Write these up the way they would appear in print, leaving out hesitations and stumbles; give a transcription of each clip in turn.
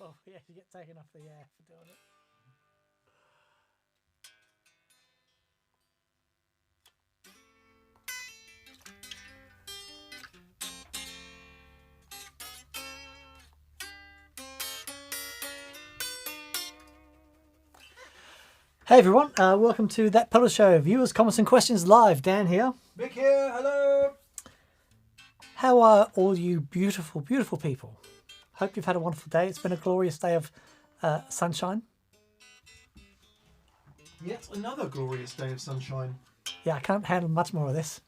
Oh, yeah, you get taken off the air for doing it. Hey everyone, welcome to That Pedal Show. Viewers, comments and questions live. Dan here. Vic here, hello. How are all you beautiful, beautiful people? Hope you've had a wonderful day. It's been a glorious day of sunshine. Yet another glorious day of sunshine. Yeah, I can't handle much more of this.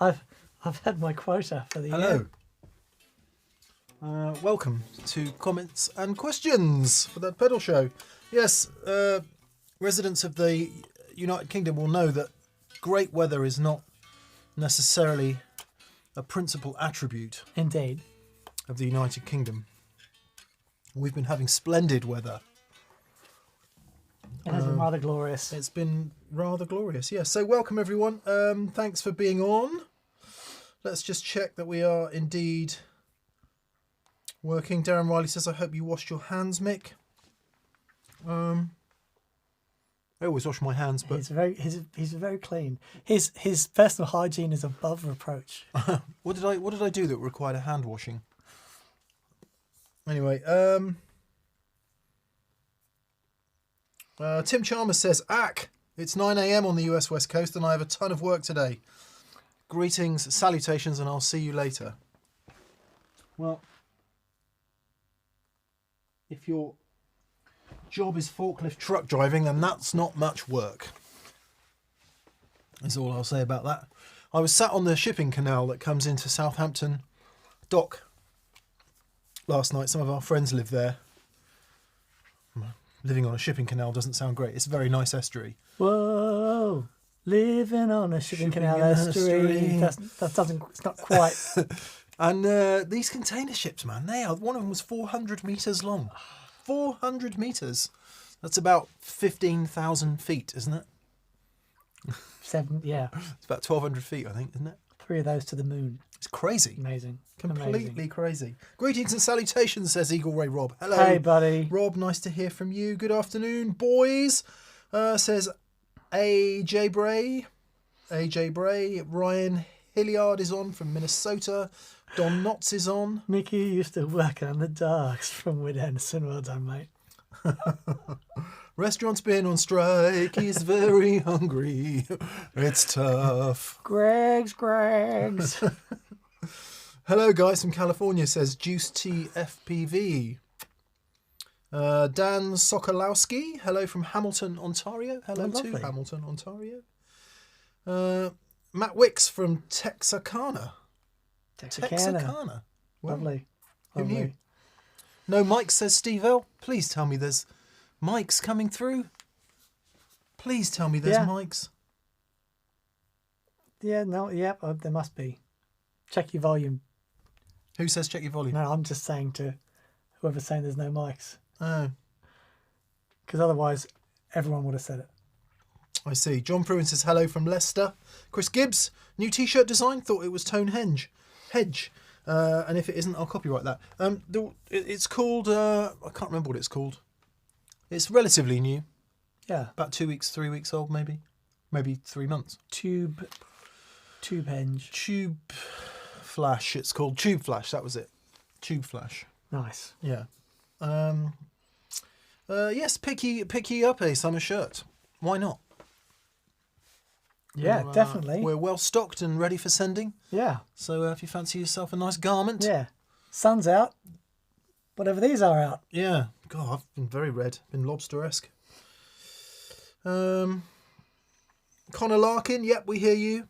I've had my quota for the year. Hello. Welcome to comments and questions for That Pedal Show. Yes, residents of the United Kingdom will know that great weather is not necessarily a principal attribute Indeed. of the United Kingdom. We've been having splendid weather. It has been rather glorious. It's been rather glorious, yes. So welcome everyone. Thanks for being on. Let's just check that we are indeed working. Darren Riley says, I hope you washed your hands, Mick. I always wash my hands, but he's very clean. His personal hygiene is above reproach. what did I do that required a hand washing? Anyway, Tim Chalmers says, it's 9 a.m. on the US West Coast and I have a ton of work today. Greetings, salutations, and I'll see you later. Well, if your job is forklift truck driving, then that's not much work. That's all I'll say about that. I was sat on the shipping canal that comes into Southampton dock last night. Some of our friends live there. Living on a shipping canal doesn't sound great. It's a very nice estuary. Whoa, living on a shipping canal estuary. That doesn't. It's not quite. And these container ships, man, one of them was 400 meters long. 400 meters. That's about 15,000 feet, isn't it? 7, yeah. It's about 1,200 feet, I think, isn't it? 3 of those to the moon. It's crazy. Amazing. Completely Amazing. crazy. Greetings and salutations, says Eagle Ray Rob. Hello. Hey, buddy. Rob, nice to hear from you. Good afternoon, boys. Says AJ Bray. AJ Bray. Ryan Hilliard is on from Minnesota. Don Knotts is on. Mickey used to work on the docks from Woodhenson. Well done, mate. Restaurant's been on strike. He's very hungry. It's tough. Greg's. Hello, guys from California, says Juice T FPV. Dan Sokolowski. Hello from Hamilton, Ontario. Hello to Hamilton, Ontario. Matt Wicks from Texarkana. Texarkana. Wow. Lovely. Who knew? No mics, says Steve L. Please tell me there's mics coming through. Please tell me there's mics. Yeah, no, yeah, there must be. Check your volume. Who says check your volume? No, I'm just saying to whoever's saying there's no mics. Oh. Because otherwise, everyone would have said it. I see. John Pruin says hello from Leicester. Chris Gibbs, new T-shirt design. Thought it was Tone Hedge. And if it isn't, I'll copyright that. It's called, I can't remember what it's called. It's relatively new. Yeah. About 2 weeks, 3 weeks old, maybe. Maybe 3 months. Tube Henge. Tube Flash. It's called Tube Flash. That was it. Tube Flash. Nice. Yeah. Yes, picky up a summer shirt. Why not? Yeah, definitely. We're well stocked and ready for sending. Yeah. So if you fancy yourself a nice garment. Yeah. Sun's out. Whatever these are out. Yeah. God, I've been very red. Been lobster-esque. Connor Larkin. Yep, we hear you.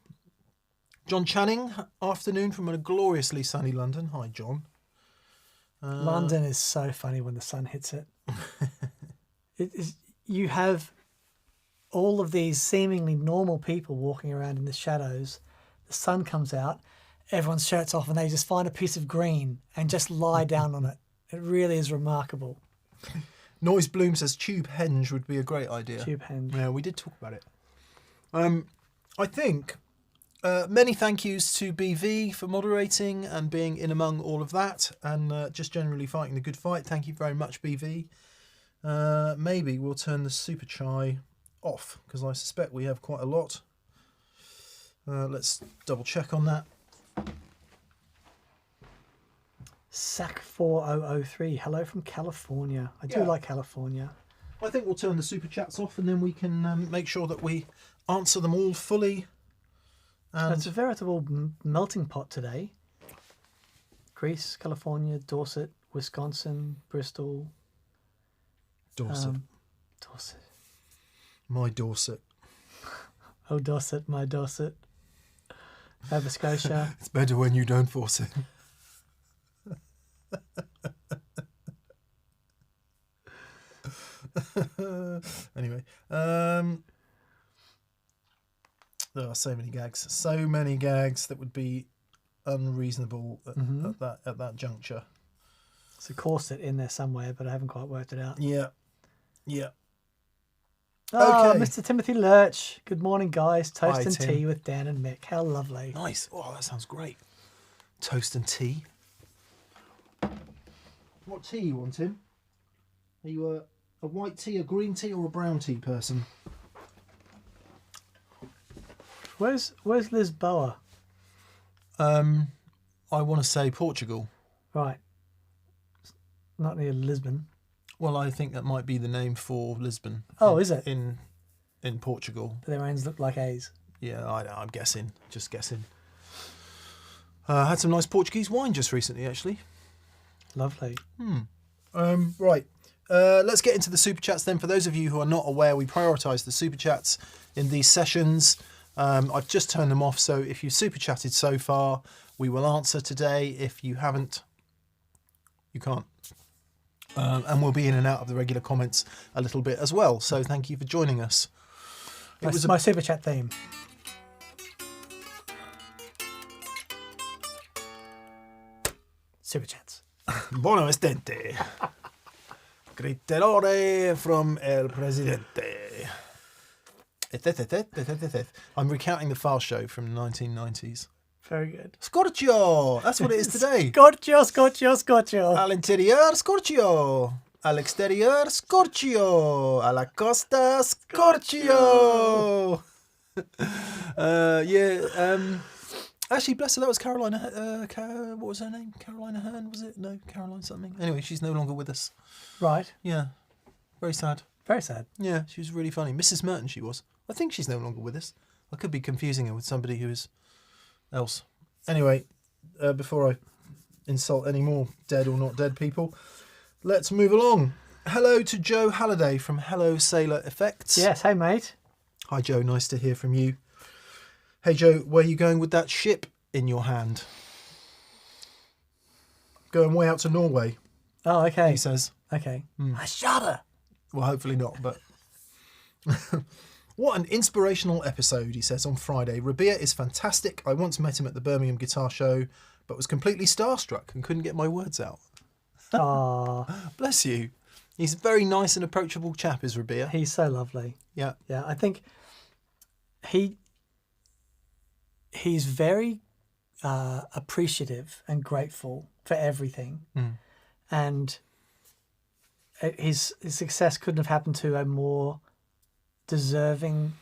John Channing. Afternoon from a gloriously sunny London. Hi, John. London is so funny when the sun hits it. You have all of these seemingly normal people walking around in the shadows. The sun comes out, everyone's shirts off, and they just find a piece of green and just lie down on it. It really is remarkable. Noise Bloom says Tube Henge would be a great idea. Tube Henge. Yeah, we did talk about it. I think Many thank yous to BV for moderating and being in among all of that, and just generally fighting the good fight. Thank you very much, BV. Maybe we'll turn the super chai off, because I suspect we have quite a lot. Let's double check on that. SAC4003, hello from California. I do Yeah. like California. I think we'll turn the super chats off, and then we can make sure that we answer them all fully. And It's a veritable melting pot today. Greece, California, Dorset, Wisconsin, Bristol. Dorset. Dorset. My Dorset. Oh, Dorset, my Dorset. Nova Scotia. It's better when you don't force it. Anyway, there are so many gags that would be unreasonable at that juncture. It's a corset in there somewhere, but I haven't quite worked it out. Yeah. Oh, Okay. Mr. Timothy Lurch. Good morning, guys. Toast Hi, and Tim. tea with Dan and Mick. How lovely. Nice. Oh, that sounds great. Toast and tea. What tea you want, Tim? Are you a white tea, a green tea, or a brown tea person? Where's Lisboa? I want to say Portugal. Right. Not near Lisbon. Well, I think that might be the name for Lisbon. Oh, is it? In Portugal. Their ends look like A's. Yeah, I'm guessing. Just guessing. Had some nice Portuguese wine just recently, actually. Lovely. Right. Let's get into the super chats then. For those of you who are not aware, we prioritise the super chats in these sessions. I've just turned them off, so if you've super chatted so far, we will answer today. If you haven't, you can't. And we'll be in and out of the regular comments a little bit as well. So thank you for joining us. That's my super chat theme. Super chats. Buono estente. Gritterore from El Presidente. I'm recounting the Fast Show from the 1990s. Very good. Scorchio! That's what it is today. Scorchio, scorchio, scorchio. Al interior, scorchio. Al exterior, scorchio. A la costa, scorchio. Actually, bless her, that was Carolina. What was her name? Carolina Hearn, was it? No, Caroline something. Anyway, she's no longer with us. Right. Yeah. Very sad. Very sad. Yeah, she was really funny. Mrs. Merton, she was. I think she's no longer with us. I could be confusing her with somebody who is else. Anyway, before I insult any more dead or not dead people, let's move along. Hello to Joe Halliday from Hello Sailor Effects. Yes, hey mate. Hi Joe, nice to hear from you. Hey Joe, where are you going with that ship in your hand? Going way out to Norway, Oh, okay. he says. Okay. I shot her. Well, hopefully not, but... What an inspirational episode, he says on Friday. Rabia is fantastic. I once met him at the Birmingham Guitar Show, but was completely starstruck and couldn't get my words out. Aw, Bless you. He's a very nice and approachable chap, is Rabia. he's so lovely. Yeah. Yeah, I think he's very appreciative and grateful for everything. And his success couldn't have happened to a more deserving,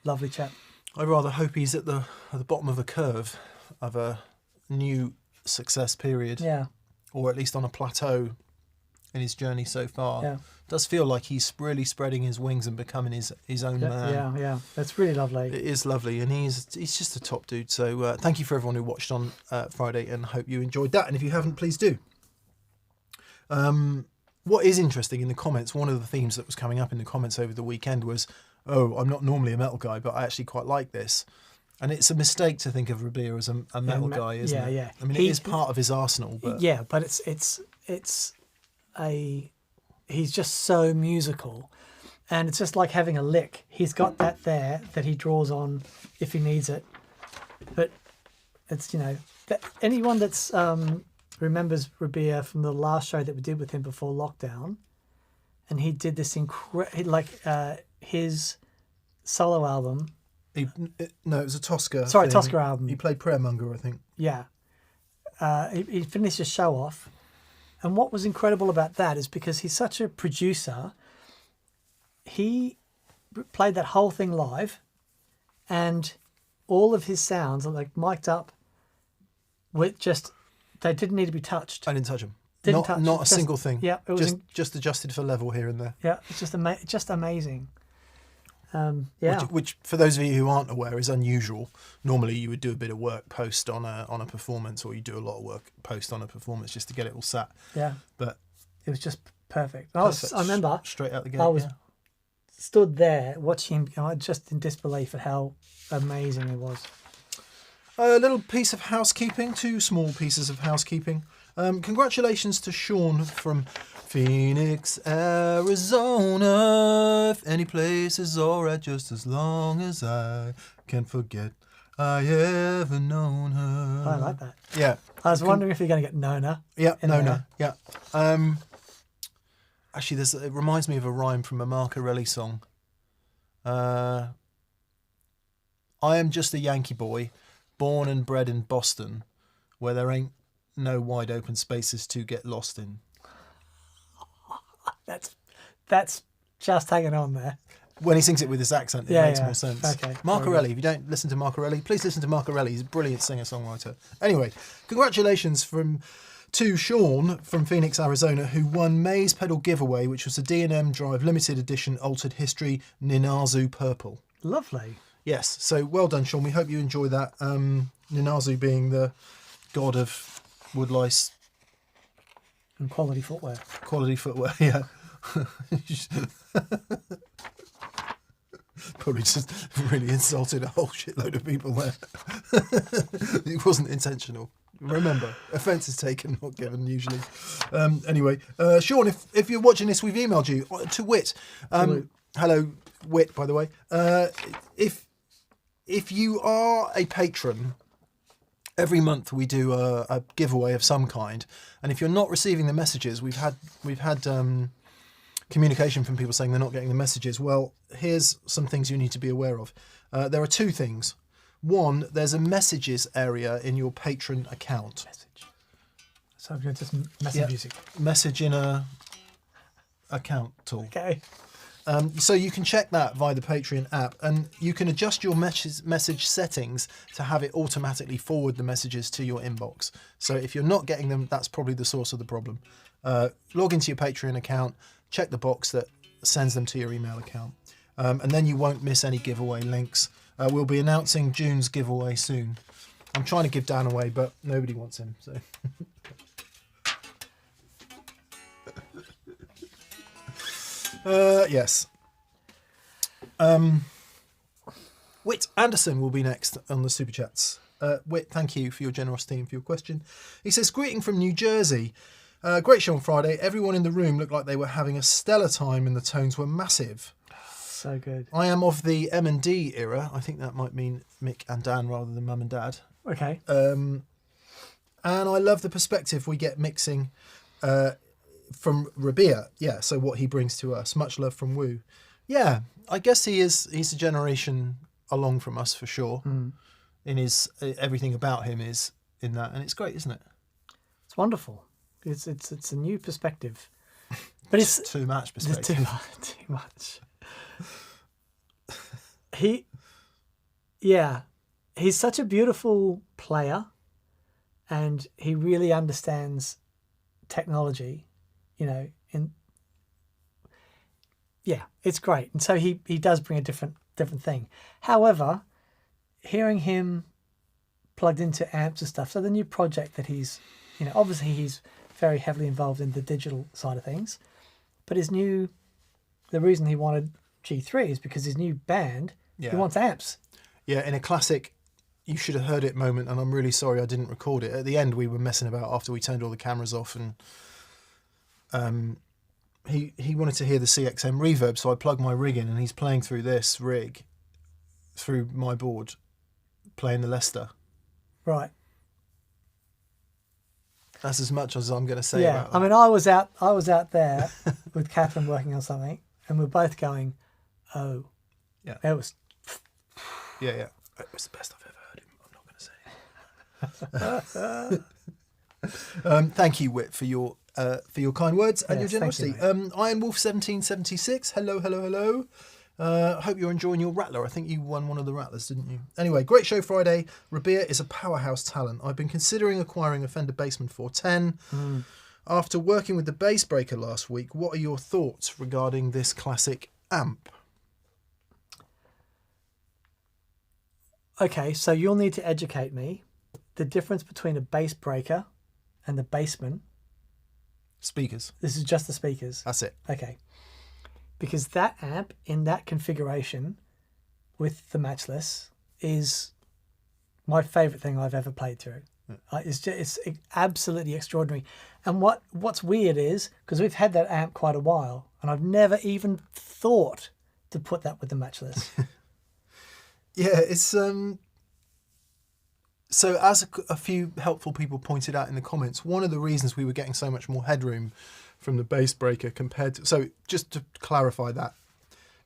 lovely chap. I rather hope he's at the bottom of a curve of a new success period. Yeah, Or at least on a plateau in his journey so far. yeah. Does feel like he's really spreading his wings and becoming his own man. Yeah. That's really lovely. It is lovely, and he's just a top dude. So thank you for everyone who watched on Friday, and hope you enjoyed that. And if you haven't, please do. What is interesting in the comments, one of the themes that was coming up in the comments over the weekend was, oh, I'm not normally a metal guy, but I actually quite like this. And it's a mistake to think of Rabia as a metal guy, isn't it? Yeah. I mean, it is part of his arsenal, but Yeah, but he's just so musical, and it's just like having a lick. He's got that there that he draws on if he needs it. But it's, that anyone that's remembers Rabia from the last show that we did with him before lockdown, and he did this his solo album No, it was a Tosca. Sorry, thing. Tosca album. He played Prayer-Monger, I think. Yeah. He finished his show off. And what was incredible about that is because he's such a producer, he played that whole thing live, and all of his sounds are like mic'd up with just, they didn't need to be touched. I didn't touch him. Didn't touch. Not a Just- single thing. Yeah, it was just adjusted for level here and there. yeah, it's just amazing. Yeah. Which, for those of you who aren't aware, is unusual. Normally, you would do a bit of work post on a performance, or you do a lot of work post on a performance just to get it all sat. Yeah. But It was just perfect. perfect. I remember Straight out the gate. I was yeah. stood there watching him, just in disbelief at how amazing it was. A little piece of housekeeping, 2 small pieces of housekeeping. Congratulations to Sean from Phoenix, Arizona. If any place is alright, just as long as I can forget I ever known her. I like that. Yeah. I was wondering if you're going to get Nona. Yeah, in Nona. there. Yeah. Actually, it reminds me of a rhyme from a Marcarelli song. I am just a Yankee boy, born and bred in Boston, where there ain't no wide open spaces to get lost in. That's just hanging on there. When he sings it with his accent, it Yeah, makes yeah. more sense. Okay, Marcarelli, if you don't listen to Marcarelli, please listen to Marcarelli. He's a brilliant singer-songwriter. Anyway, congratulations to Sean from Phoenix, Arizona, who won May's Pedal Giveaway, which was a D&M Drive limited edition Altered History Ninazu Purple. Lovely. Yes, so well done, Sean. We hope you enjoy that. Ninazu being the god of woodlice And quality footwear. quality footwear, yeah. Probably just really insulted a whole shitload of people there. It wasn't intentional. Remember, offence is taken, not given usually. Anyway, Sean, if you're watching this, we've emailed you to Wit. Hello, Wit, by the way. If you are a patron, every month we do a giveaway of some kind, and if you're not receiving the messages, we've had communication from people saying they're not getting the messages. Well, here's some things you need to be aware of. There are 2 things. One, there's a messages area in your patron account. Message. So I'm going to just message music. Message in a account tool. Okay. So you can check that via the Patreon app, and you can adjust your message settings to have it automatically forward the messages to your inbox. So if you're not getting them, that's probably the source of the problem. Log into your Patreon account, check the box that sends them to your email account, and then you won't miss any giveaway links. We'll be announcing June's giveaway soon. I'm trying to give Dan away, but nobody wants him. So. Yes. Whit Anderson will be next on the Super Chats. Whit, thank you for your generosity and for your question. He says, greeting from New Jersey. Great show on Friday. Everyone in the room looked like they were having a stellar time and the tones were massive. So good. I am of the M&D era. I think that might mean Mick and Dan rather than Mum and Dad. Okay. And I love the perspective we get mixing from Rabia. Yeah, so what he brings to us. Much love from Woo. Yeah, I guess he's a generation along from us for sure. In his everything about him is in that, and it's great, isn't it? It's wonderful. It's a new perspective. But it's too much perspective. Too much. He's such a beautiful player, and he really understands technology, it's great. And so he does bring a different thing. However, hearing him plugged into amps and stuff, so the new project that he's, obviously he's very heavily involved in the digital side of things, but the reason he wanted G3 is because his new band, he wants amps. Yeah, in a classic you should have heard it moment, and I'm really sorry I didn't record it. At the end we were messing about after we turned all the cameras off, and he wanted to hear the CXM reverb, so I plugged my rig in and he's playing through this rig through my board, playing the Leicester. Right. That's as much as I'm going to say about that. I mean, I was out there with Catherine working on something, and we're both going, oh. Yeah. It was... Yeah. It was the best I've ever heard him. I'm not going to say it. Thank you, Whit, for your kind words and your Yes, thank you, generosity. mate. Iron Wolf 1776. Hello. Hope you're enjoying your rattler. I think you won one of the rattlers, didn't you? Anyway, great show Friday. Rabia is a powerhouse talent. I've been considering acquiring a Fender Bassman 410. After working with the Bass Breaker last week, what are your thoughts regarding this classic amp? Okay, so you'll need to educate me. The difference between a bass breaker and the Bassman. Speakers. This is just the speakers. That's it. Okay. Because that amp in that configuration with the matchless is my favourite thing I've ever played through. It's absolutely extraordinary. And what's weird is, because we've had that amp quite a while, and I've never even thought to put that with the matchless. Yeah, it's so as a few helpful people pointed out in the comments, one of the reasons we were getting so much more headroom from the Bass Breaker compared to, so just to clarify that,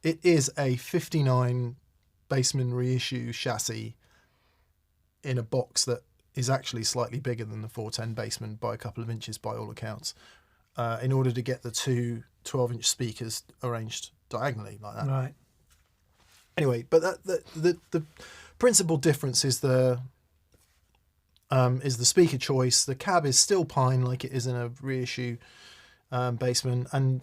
it is a 59 Bassman reissue chassis in a box that is actually slightly bigger than the 410 Bassman by a couple of inches by all accounts, in order to get the two 12-inch speakers arranged diagonally like that. Right. Anyway, but the principal difference is the speaker choice. The cab is still pine like it is in a reissue Bassman, and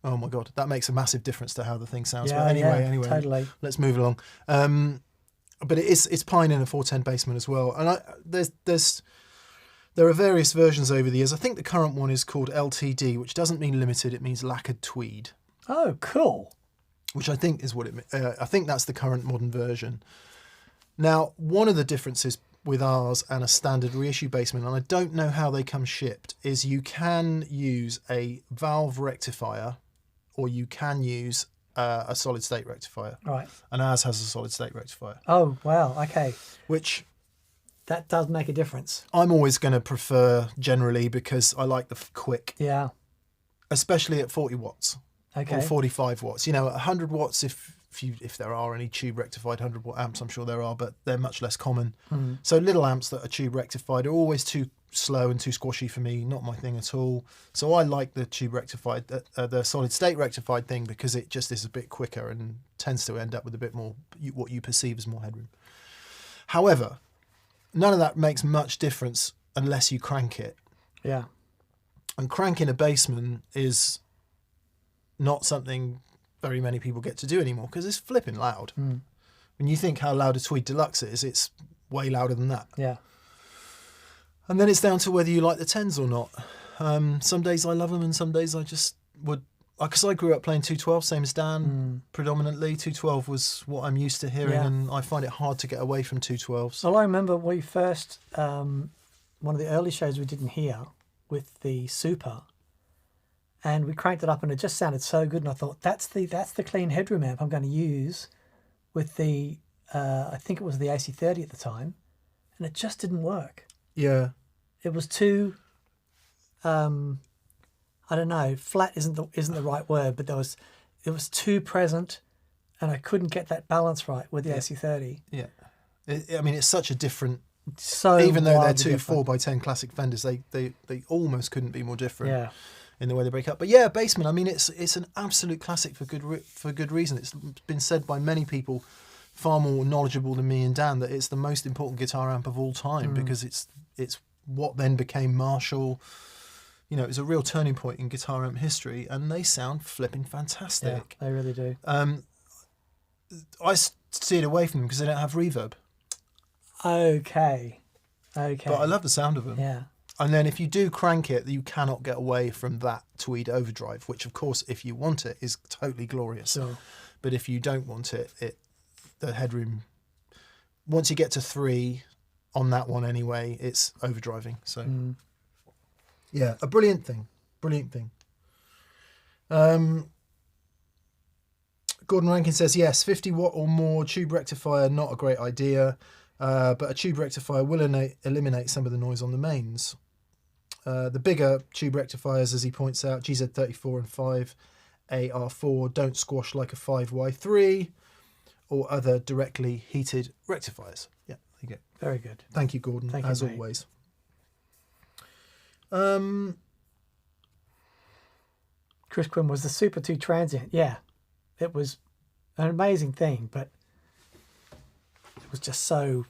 oh my god, that makes a massive difference to how the thing sounds. Yeah, But anyway, totally. let's move along. But it's pine in a 410 Bassman as well, and there are various versions over the years. I think the current one is called LTD, which doesn't mean limited; it means lacquered tweed. Oh, cool. Which I think is what it. I think that's the current modern version. Now, one of the differences with ours and a standard reissue Bassman, and I don't know how they come shipped, is you can use a valve rectifier, or you can use a solid state rectifier. Right. And ours has a solid state rectifier. Oh, wow. Okay. Which That does make a difference. I'm always going to prefer generally because I like the quick, Yeah. especially at 40 watts. Okay. Or 45 watts. You know, 100 watts, if there are any tube rectified 100 watt amps, I'm sure there are, but they're much less common. So little amps that are tube rectified are always too slow and too squashy for me, not my thing at all. So I like the tube rectified, the solid state rectified thing, because it just is a bit quicker and tends to end up with a bit more, what you perceive as more headroom. However, none of that makes much difference unless you crank it. Yeah. And cranking a Bassman is not something very many people get to do anymore because it's flipping loud. When you think how loud a Tweed Deluxe is, it's way louder than that. Yeah. And then it's down to whether you like the 10s or not. Some days I love them and some days I just would... Because I grew up playing 212, same as Dan, predominantly. 212 was what I'm used to hearing, and I find it hard to get away from 212s. Well, I remember we first, one of the early shows we did in here with the Super, and we cranked it up and it just sounded so good, and I thought, that's the clean headroom amp I'm going to use with the, I think it was the AC30 at the time, and it just didn't work. Yeah. It was too, I don't know, flat isn't the right word, but it was too present, and I couldn't get that balance right with the AC30. Yeah. I mean, it's such a different... So even though they're wildly two different. 4x10 classic Fenders, they almost couldn't be more different. Yeah. In the way they break up. But yeah, Bassman, I mean, it's an absolute classic for good reason. It's been said by many people far more knowledgeable than me and Dan that it's the most important guitar amp of all time because it's what then became Marshall. You know, it was a real turning point in guitar amp history, and they sound flipping fantastic. Yeah, they really do. I steered away from them because they don't have reverb. Okay. But I love the sound of them. Yeah. And then if you do crank it, you cannot get away from that Tweed overdrive, which of course, if you want it, is totally glorious. So, But if you don't want it, the headroom, once you get to 3 on that one anyway, it's overdriving. So yeah, a brilliant thing. Gordon Rankin says, yes, 50 watt or more tube rectifier, not a great idea. But a tube rectifier will eliminate some of the noise on the mains. The bigger tube rectifiers, as he points out, GZ34 and 5AR4 don't squash like a 5Y3. or other directly heated rectifiers. Yeah, there you go. Very good. Thank you, Gordon, Thank you, as mate. always. Chris Quinn was the Super 2 transient. Yeah, it was an amazing thing, but it was just so...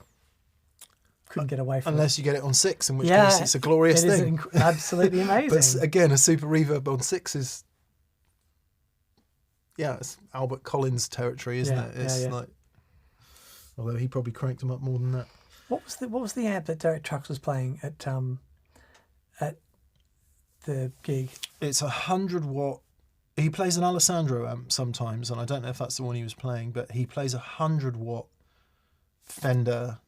couldn't get away from Unless you get it on 6, in which Yeah, case it's a glorious it is thing. absolutely amazing. But again, a super reverb on 6 is... Yeah, it's Albert Collins territory, isn't Yeah, it? It's yeah. like... Although he probably cranked them up more than that. What was the amp that Derek Trucks was playing at the gig? It's 100 watt. He plays an Alessandro amp sometimes, and I don't know if that's the one he was playing, but he plays 100 watt Fender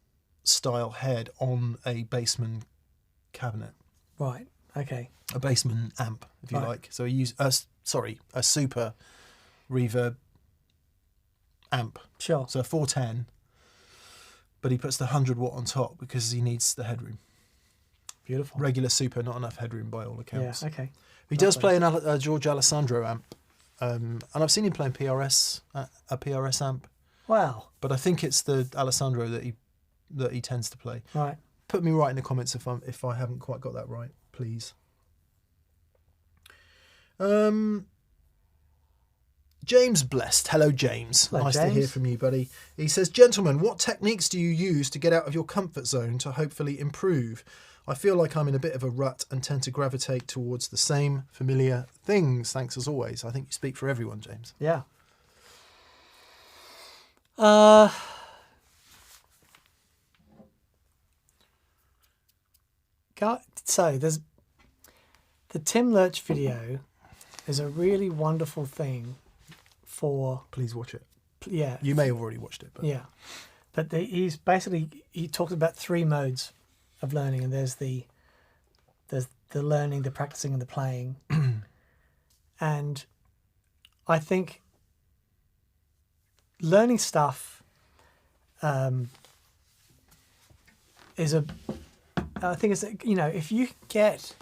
style head on a Bassman cabinet. Right. Okay. A Bassman amp, if you Right. like. So he used a super reverb amp. Sure. So a 410, but he puts the 100 watt on top because he needs the headroom. Beautiful. Regular super, not enough headroom by all Yeah. accounts. Okay. He does play a George Alessandro amp, and I've seen him playing PRS, a PRS amp, Wow. but I think it's the Alessandro that he tends to play. Right. Put me right in the comments if I haven't quite got that right, please. James Blessed. Hello, James. Hello, nice to James. hear from you, buddy. He says, gentlemen, what techniques do you use to get out of your comfort zone to hopefully improve? I feel like I'm in a bit of a rut and tend to gravitate towards the same familiar things. Thanks as always. I think you speak for everyone, James. Yeah. So there's the Tim Lurch video is a really wonderful thing for Please watch it. yeah. You may have already watched it, but Yeah, but he talks about 3 modes of learning, and there's the learning, the practicing, and the playing. And I think learning stuff is if you get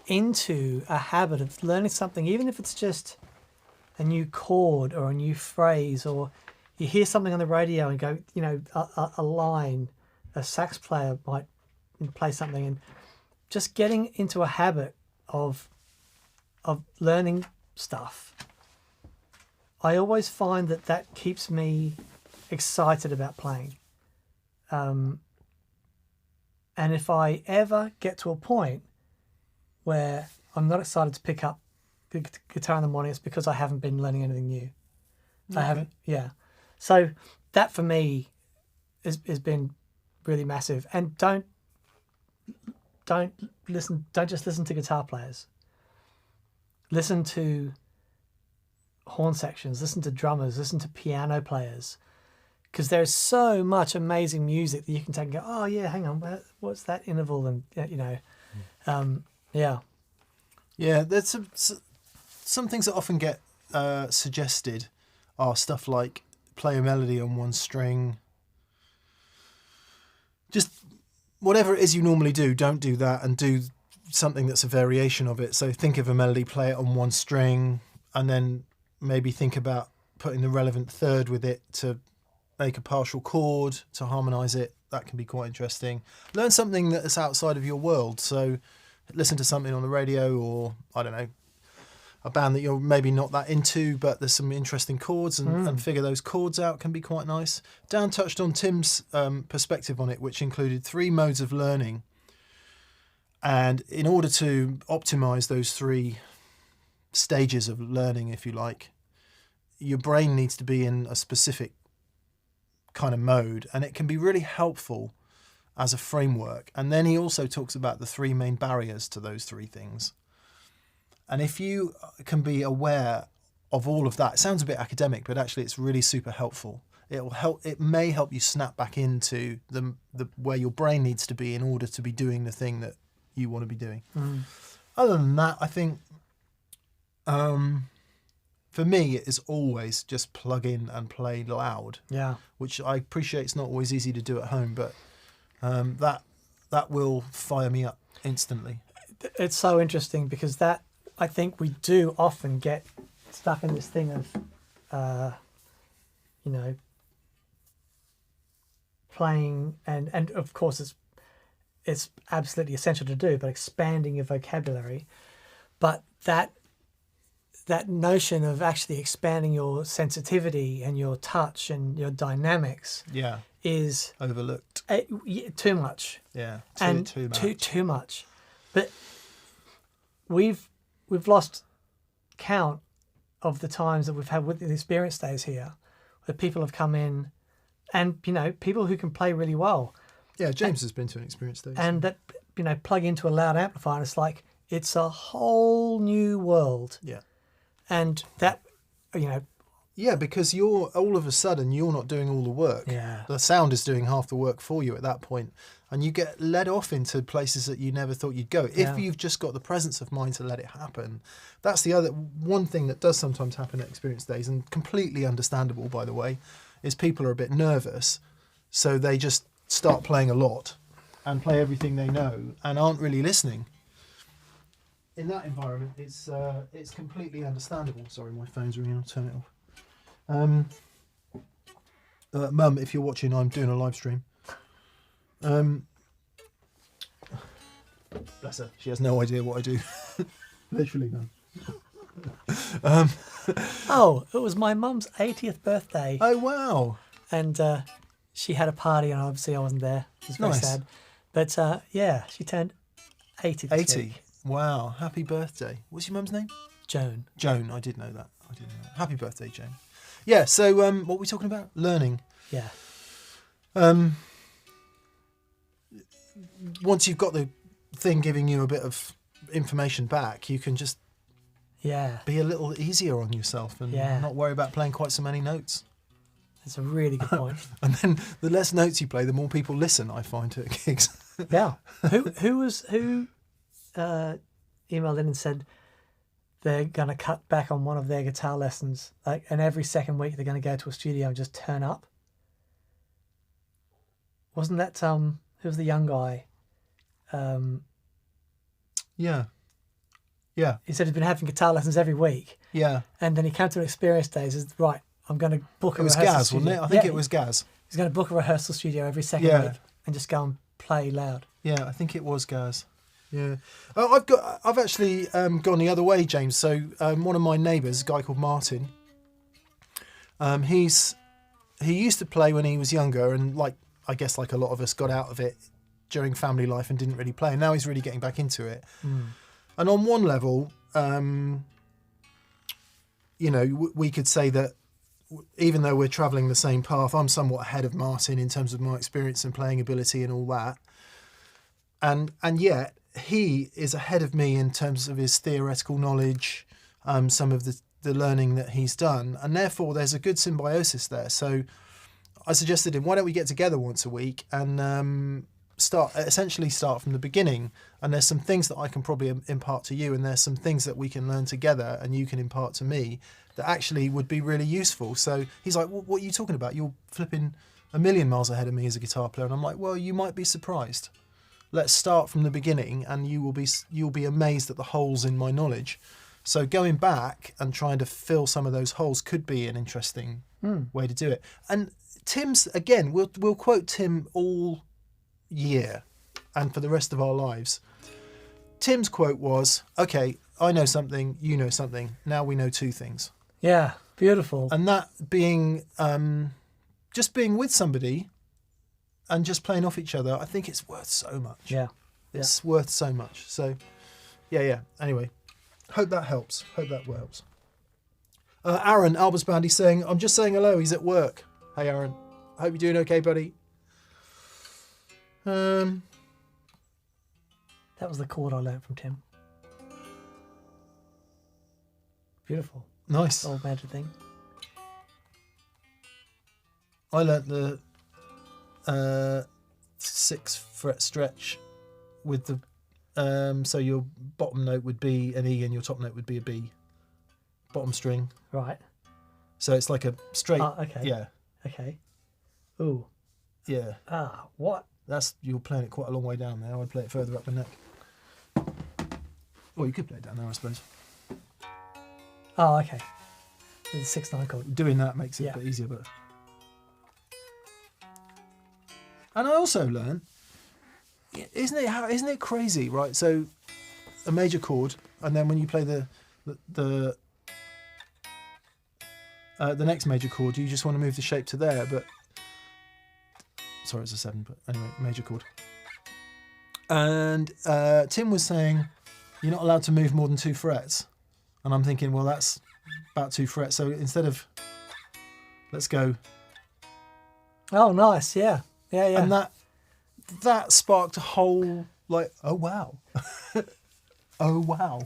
into a habit of learning something, even if it's just a new chord or a new phrase, or you hear something on the radio and go, a line, a sax player might play something, and just getting into a habit of learning stuff. I always find that keeps me excited about playing. And if I ever get to a point where I'm not excited to pick up the guitar in the morning, it's because I haven't been learning anything new. I haven't, yeah. So that for me has been really massive. And don't just listen to guitar players. Listen to horn sections, listen to drummers, listen to piano players, because there's so much amazing music that you can take and go, oh yeah, hang on, what's that interval? And yeah. yeah, there's some things that often get suggested are stuff like play a melody on one string. Just whatever it is you normally do, don't do that, and do something that's a variation of it. So think of a melody, play it on one string, and then maybe think about putting the relevant third with it to make a partial chord to harmonise it. That can be quite interesting. Learn something that's outside of your world. So listen to something on the radio, or I don't know, a band that you're maybe not that into, but there's some interesting chords, and figure those chords out can be quite nice. Dan touched on Tim's perspective on it, which included 3 modes of learning. And in order to optimize those 3 stages of learning, if you like, your brain needs to be in a specific kind of mode, and it can be really helpful as a framework. And then he also talks about the 3 main barriers to those 3 things. And if you can be aware of all of that, it sounds a bit academic, but actually it's really super helpful. It may help you snap back into the where your brain needs to be in order to be doing the thing that you want to be doing. Other than that, I think for me it is always just plug in and play loud. Yeah. Which I appreciate it's not always easy to do at home, but that will fire me up instantly. It's so interesting because that, I think we do often get stuck in this thing of you know, playing and of course it's absolutely essential to do, but expanding your vocabulary. But that notion of actually expanding your sensitivity and your touch and your dynamics Yeah. is Overlooked. Too much. Yeah. Too much. Too much. But we've lost count of the times that we've had with the experience days here, where people have come in, and you know, people who can play really well, Yeah, James has been to an experience day. and that, you know, plug into a loud amplifier, and it's like it's a whole new world. Yeah. And that, you know, Yeah, because you're all of a sudden you're not doing all the work. Yeah. The sound is doing half the work for you at that point, and you get led off into places that you never thought you'd go. Yeah. If you've just got the presence of mind to let it happen, that's the other one thing that does sometimes happen at experience days, and completely understandable, by the way, is people are a bit nervous, so they just start playing a lot and play everything they know and aren't really listening. In that environment, it's completely understandable. Sorry, my phone's ringing. I'll turn it off. Mum, if you're watching, I'm doing a live stream. Bless her. She has no idea what I do. Literally none. oh, it was my mum's 80th birthday, Oh, wow. and she had a party, and obviously I wasn't there. It was very Nice. sad. But yeah, she turned 80 this 80. week. Wow. Happy birthday. What's your mum's name? Joan. Joan. I did know that. Happy birthday, Joan. Yeah, so what were we talking about? Learning. Yeah. Once you've got the thing giving you a bit of information back, you can just Yeah. be a little easier on yourself and Yeah. not worry about playing quite so many notes. That's a really good point. And then the less notes you play, the more people listen, I find, to gigs. Yeah. Who emailed in and said they're gonna cut back on one of their guitar lessons, like, and every second week they're gonna go to a studio and just turn up? Wasn't that who was the young guy? Yeah. Yeah. He said he's been having guitar lessons every week, Yeah. and then he came to an experience day and said, right, I'm going to book a It was rehearsal Gaz, studio. wasn't it? I think Yeah, it was Gaz. He's going to book a rehearsal studio every second Yeah. week and just go and play loud. Yeah, I think it was Gaz. Yeah. I've actually gone the other way, James. So one of my neighbours, a guy called Martin, he used to play when he was younger, and I guess like a lot of us got out of it during family life and didn't really play. And now he's really getting back into it. And on one level, we could say that even though we're travelling the same path, I'm somewhat ahead of Martin in terms of my experience and playing ability and all that. And yet he is ahead of me in terms of his theoretical knowledge, some of the learning that he's done. And therefore there's a good symbiosis there. So I suggested him, why don't we get together once a week and start from the beginning, and there's some things that I can probably impart to you, and there's some things that we can learn together and you can impart to me that actually would be really useful. So he's like, what are you talking about? You're flipping a million miles ahead of me as a guitar player. And I'm like, well, you might be surprised. Let's start from the beginning and you'll be amazed at the holes in my knowledge. So going back and trying to fill some of those holes could be an interesting way to do it. And Tim's, again, we'll quote Tim all year and for the rest of our lives. Tim's quote was, okay, I know something, you know something, now we know two things. Yeah, beautiful. And that being just being with somebody and just playing off each other, I think it's worth so much. Yeah. It's worth so much. So yeah. Anyway, hope that helps. Hope that helps. Aaron, Albus Band, he's saying, I'm just saying hello, he's at work. Hey Aaron, hope you're doing okay, buddy. That was the chord I learnt from Tim. Beautiful. Nice. Old magic thing. I learnt the 6 fret stretch with the so your bottom note would be an E and your top note would be a B. Bottom string. Right. So it's like a straight. Okay. Yeah. Okay. Ooh. Yeah. What? You're playing it quite a long way down there. I'd play it further up the neck. Well, you could play it down there, I suppose. Oh, okay. The 6/9 chord. Doing that makes it Yeah. a bit easier, but And I also learned, isn't it crazy, right? So a major chord, and then when you play the next major chord, you just want to move the shape to there. But sorry, it's a 7, but anyway, major chord. And Tim was saying you're not allowed to move more than 2 frets, and I'm thinking, well, that's about 2 frets. So instead of, let's go. Oh, nice. Yeah. Yeah. Yeah. And that sparked a whole, like, oh wow. Oh wow.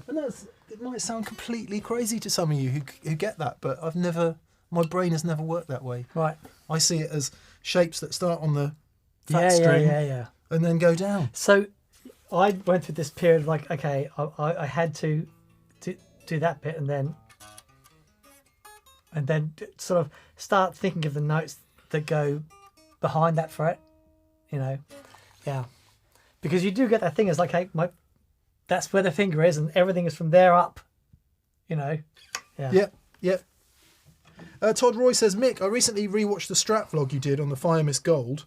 And it might sound completely crazy to some of you who get that, but my brain has never worked that way. Right. I see it as shapes that start on the fat Yeah. string Yeah. and then go down. So I went through this period of like, okay, I had to do that bit and then sort of start thinking of the notes that go behind that fret, you know. Yeah. Because you do get that thing, it's like, hey, that's where the finger is and everything is from there up, you know. Yeah. Yep. Todd Roy says, Mick, I recently rewatched the Strat vlog you did on the Fire Mist Gold,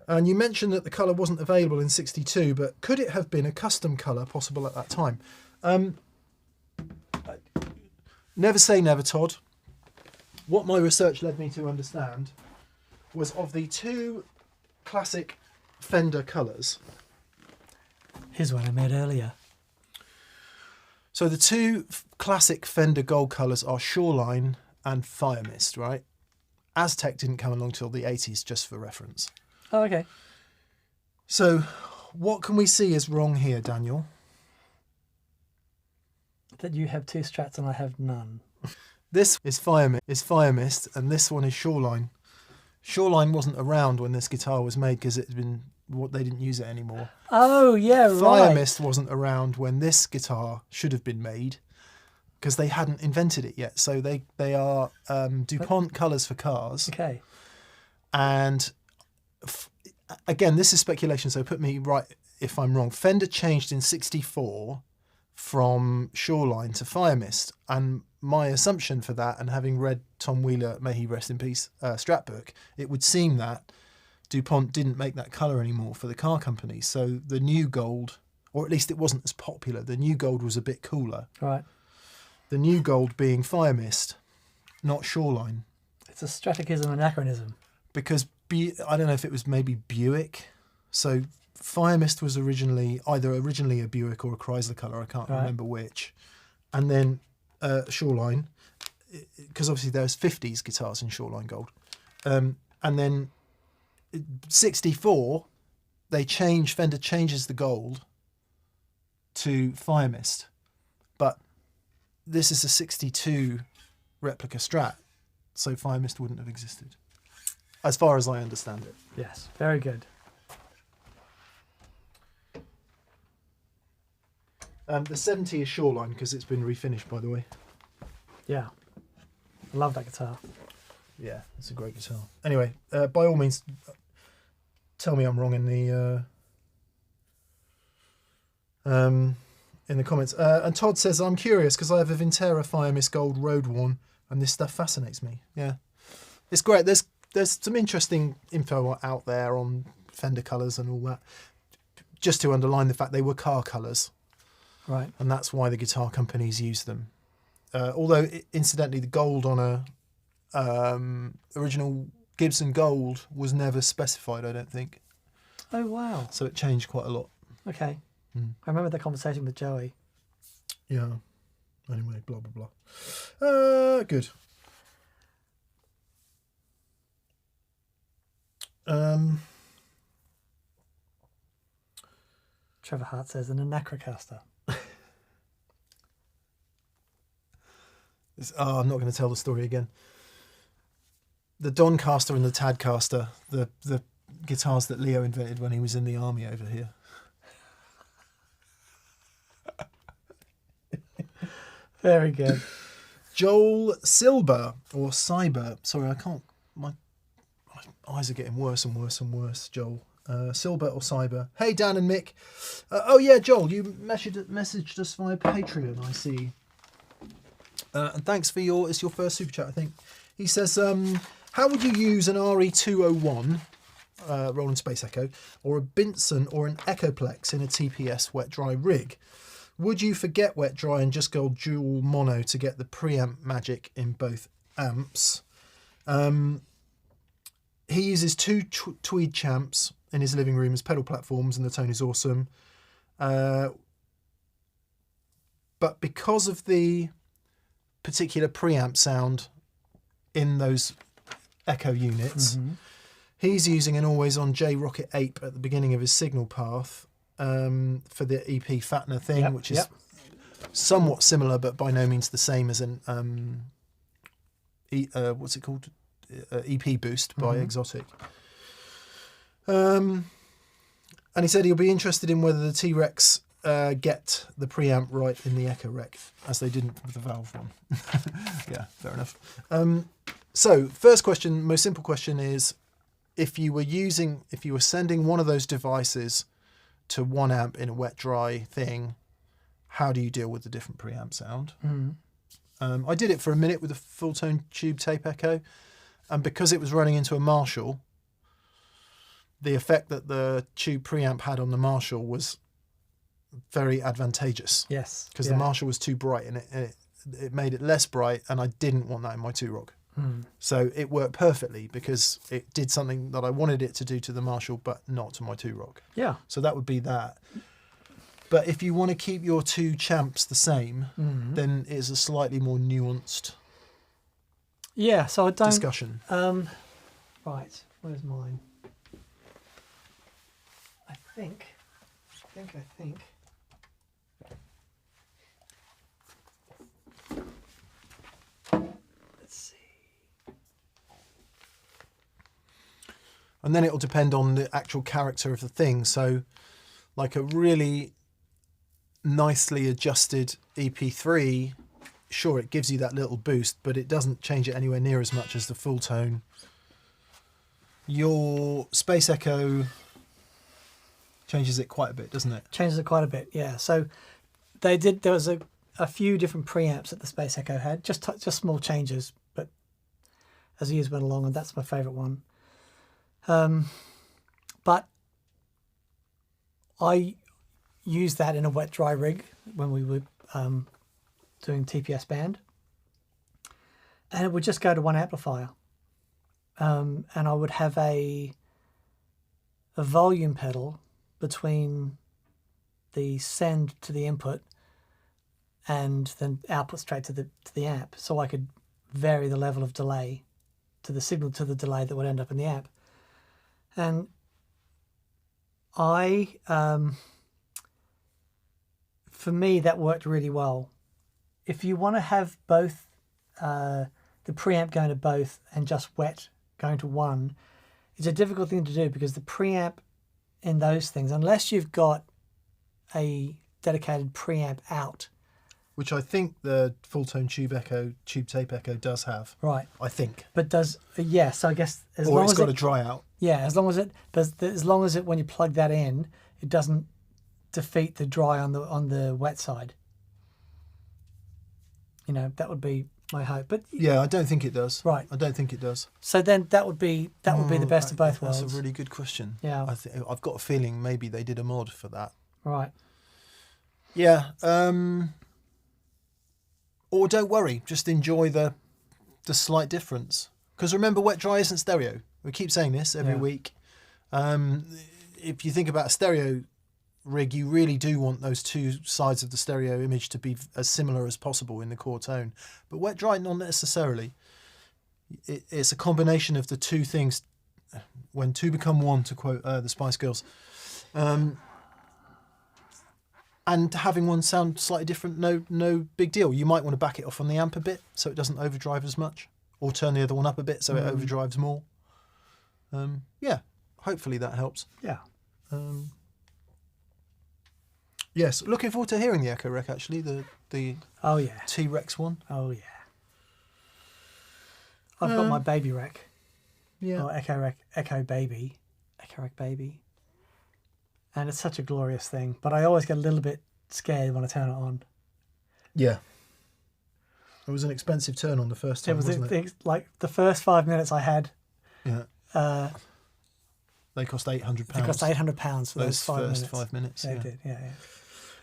and you mentioned that the colour wasn't available in 62, but could it have been a custom colour possible at that time? Never say never, Todd. What my research led me to understand was of the 2 classic Fender colours. Here's one I made earlier. So the 2 classic Fender Gold colours are Shoreline and Fire Mist, right? Aztec didn't come along till the 80s, just for reference. Oh, okay. So what can we see is wrong here, Daniel? That you have 2 Strats and I have none. This is Fire Mist, and this one is Shoreline. Shoreline wasn't around when this guitar was made because they didn't use it anymore. Oh, yeah, right. Fire Mist wasn't around when this guitar should have been made because they hadn't invented it yet. So they are DuPont colours for cars. Okay. And again, this is speculation, so put me right if I'm wrong. Fender changed in 64 from Shoreline to Fire Mist, and my assumption for that, and having read Tom Wheeler, may he rest in peace, Strat book, it would seem that DuPont didn't make that colour anymore for the car companies. So the new gold, or at least it wasn't as popular, the new gold was a bit cooler. Right. The new gold being Fire Mist, not Shoreline. It's a Stratichism anachronism. Because I don't know if it was maybe Buick. So Fire Mist was originally a Buick or a Chrysler colour, I can't remember which. And then Shoreline, because obviously there's 50s guitars in Shoreline Gold. And then 64, Fender changes the gold to Fire Mist. But this is a 62 replica Strat, so Fire Mist wouldn't have existed, as far as I understand it. Yes, very good. The 70 is Shoreline because it's been refinished, by the way. Yeah. I love that guitar. Yeah, it's a great guitar. Anyway, by all means, tell me I'm wrong in the comments. And Todd says, I'm curious because I have a Vintera Fire Mist Gold Road Worn and this stuff fascinates me. Yeah, it's great. There's some interesting info out there on Fender colours and all that, just to underline the fact they were car colours. Right. And that's why the guitar companies use them. Although, incidentally, the gold on a original Gibson Gold was never specified, I don't think. Oh, wow. So it changed quite a lot. Okay. I remember the conversation with Joey. Yeah. Anyway, blah, blah, blah. Good. Trevor Hart says, an Anacrocaster. I'm not going to tell the story again. The Doncaster and the Tadcaster, the guitars that Leo invented when he was in the army over here. Very good. Joel Silber, or Cyber. Sorry, I can't. My eyes are getting worse and worse and worse, Joel. Silber or Cyber. Hey, Dan and Mick. Oh, yeah, Joel, you messaged us via Patreon, I see. And thanks for it's your first super chat, I think. He says, how would you use an RE201 Roland Space Echo, or a Binson or an Echoplex in a TPS wet dry rig? Would you forget wet dry and just go dual mono to get the preamp magic in both amps? He uses two Tweed champs in his living room as pedal platforms, and the tone is awesome. But because of the particular preamp sound in those Echo units, he's using an always-on J-Rocket Ape at the beginning of his signal path for the EP Fattener thing, which is somewhat similar, but by no means the same as an what's it called? EP Boost by Exotic. And he said he'll be interested in whether the T-Rex get the preamp right in the Echo Rec, as they didn't with the Valve one. Yeah, fair enough. So, first question, most simple question is, if you were sending one of those devices to one amp in a wet dry thing, how do you deal with the different preamp sound? I did it for a minute with a full tone tube tape echo, and because it was running into a Marshall, the effect that the tube preamp had on the Marshall was very advantageous. Yes. Because the Marshall was too bright, and it made it less bright, and I didn't want that in my Two-Rock. So it worked perfectly because it did something that I wanted it to do to the Marshall, but not to my Two-Rock. Yeah. So that would be that. But if you want to keep your two champs the same, then it's a slightly more nuanced so I don't... discussion. Right, where's mine? I think. Let's see. And then it'll depend on the actual character of the thing. So, like a really nicely adjusted EP3, sure, it gives you that little boost, but it doesn't change it anywhere near as much as the full tone. Your Space Echo changes it quite a bit, doesn't it? Changes it quite a bit, yeah. So there was a few different preamps that the Space Echo had, just small changes, but as the years went along, and that's my favourite one. But I used that in a wet dry rig when we were doing TPS band, and it would just go to one amplifier, and I would have a volume pedal between the send to the input and then output straight to the amp, so I could vary the level of delay to the signal to the delay that would end up in the amp. And for me, that worked really well. If you want to have both the preamp going to both and just wet going to one, it's a difficult thing to do because the preamp in those things, unless you've got a dedicated preamp out, which I think the full tone tube tape echo does have. Right. I think. But so I guess as or long it's as got a dry out. Yeah, as long as it when you plug that in, it doesn't defeat the dry on the wet side. You know, that would be my hope. But yeah, I don't think it does. Right. I don't think it does. So then that would be the best of both worlds. That's a really good question. Yeah. I've got a feeling maybe they did a mod for that. Right. Yeah. Or don't worry, just enjoy the slight difference. Because remember, wet dry isn't stereo. We keep saying this every week. If you think about a stereo rig, you really do want those two sides of the stereo image to be as similar as possible in the core tone. But wet dry, not necessarily. It's a combination of the two things. When two become one, to quote the Spice Girls. And having one sound slightly different, no big deal. You might want to back it off on the amp a bit so it doesn't overdrive as much, or turn the other one up a bit so it overdrives more. Yeah, hopefully that helps. Yeah. Yes, looking forward to hearing the Echo Rec actually, the Oh yeah. T-Rex one. Oh yeah. I've got my baby rec. Yeah. Or Echo Rec Baby. And it's such a glorious thing, but I always get a little bit scared when I turn it on. Yeah. It was an expensive turn on the first time, wasn't it? Like the first 5 minutes I had. Yeah. That They cost £800. It cost £800 for those 5 first minutes. 5 minutes. Yeah, Yeah. it did. Yeah, yeah.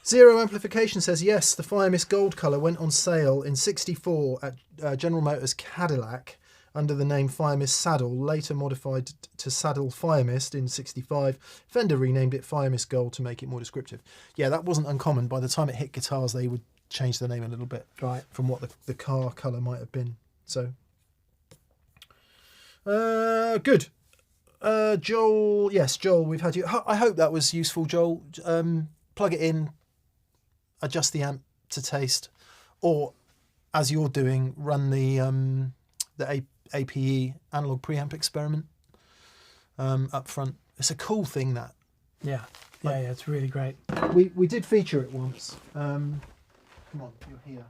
Zero Amplification says, yes, the Fire Mist Gold colour went on sale in 64 at General Motors Cadillac under the name Fire Mist Saddle, later modified to Saddle Fire Mist in 65. Fender renamed it Fire Mist Gold to make it more descriptive. Yeah, that wasn't uncommon. By the time it hit guitars, they would change the name a little bit Right. from what the car colour might have been. So, good. Joel, yes, Joel, we've had you. I hope that was useful, Joel. Plug it in, adjust the amp to taste, or as you're doing, run the APE analog preamp experiment up front. It's a cool thing, that. Yeah. Yeah, yeah, it's really great. We did feature it once. Come on, you're here.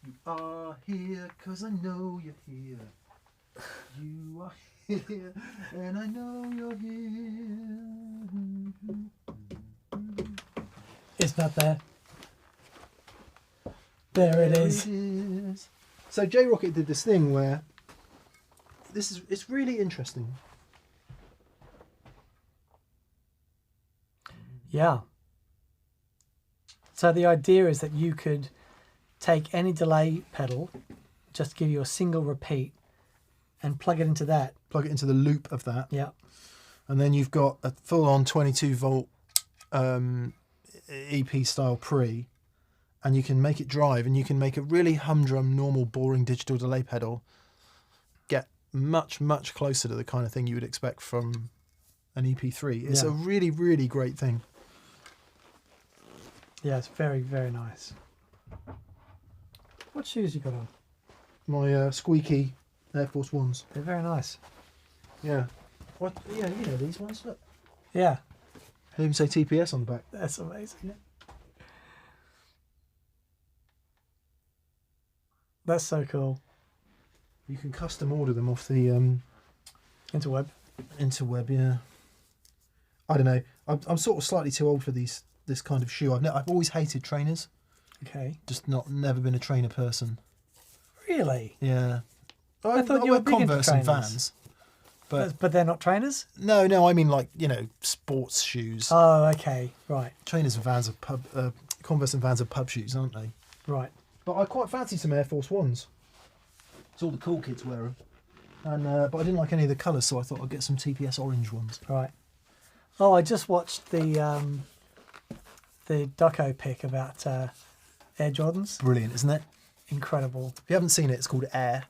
You are here because I know you're here. You are here and I know you're here. It's not there. There it is. So J Rocket did this thing where it's really interesting. Yeah. So the idea is that you could take any delay pedal, just give you a single repeat, and plug it into that. Plug it into the loop of that. Yeah. And then you've got a full-on 22-volt EP style pre, and you can make it drive, and you can make a really humdrum, normal, boring digital delay pedal get much, much closer to the kind of thing you would expect from an EP3. It's a really, really great thing. Yeah, it's very, very nice. What shoes you got on? My squeaky Air Force Ones. They're very nice. Yeah. What? Yeah, you know these ones. Look. Yeah. They even say TPS on the back. That's amazing. Yeah. That's so cool. You can custom order them off the Interweb. interweb. Yeah. I don't know. I'm sort of slightly too old for this kind of shoe. I've always hated trainers. Okay. Just never been a trainer person. Really? Yeah. I thought you were wear big into Converse and trainers. Vans. But they're not trainers? no, I mean like, sports shoes. Oh, okay. Right. Trainers and Vans are Converse and Vans are pub shoes, aren't they? Right. But I quite fancy some Air Force Ones. It's all the cool kids wear them. And but I didn't like any of the colours, so I thought I'd get some TPS orange ones. Right. Oh, I just watched the doco pic about Air Jordans. Brilliant, isn't it? Incredible. If you haven't seen it, it's called Air,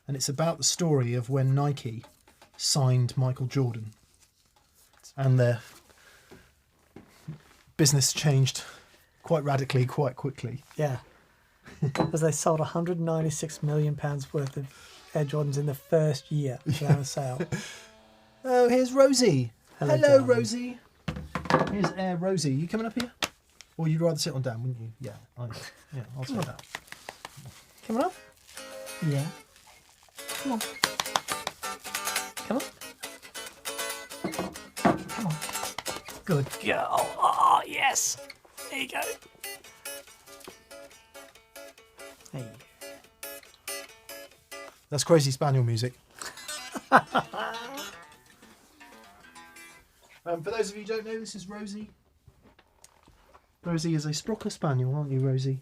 and it's about the story of when Nike signed Michael Jordan, and their business changed quite radically, quite quickly. Yeah. Because they sold £196 million worth of Air Jordans in the first year without a sale. Oh, here's Rosie. Hello, Hello darling. Rosie. Here's Air Rosie. You coming up here? Or you'd rather sit on down, wouldn't you? Yeah, I'll sit down. Come on up. Yeah. Come on. Come on. Come on. Good girl. Oh, yes. There you go. Hey. That's crazy spaniel music. For those of you who don't know, this is Rosie. Rosie is a Sprocker Spaniel, aren't you, Rosie?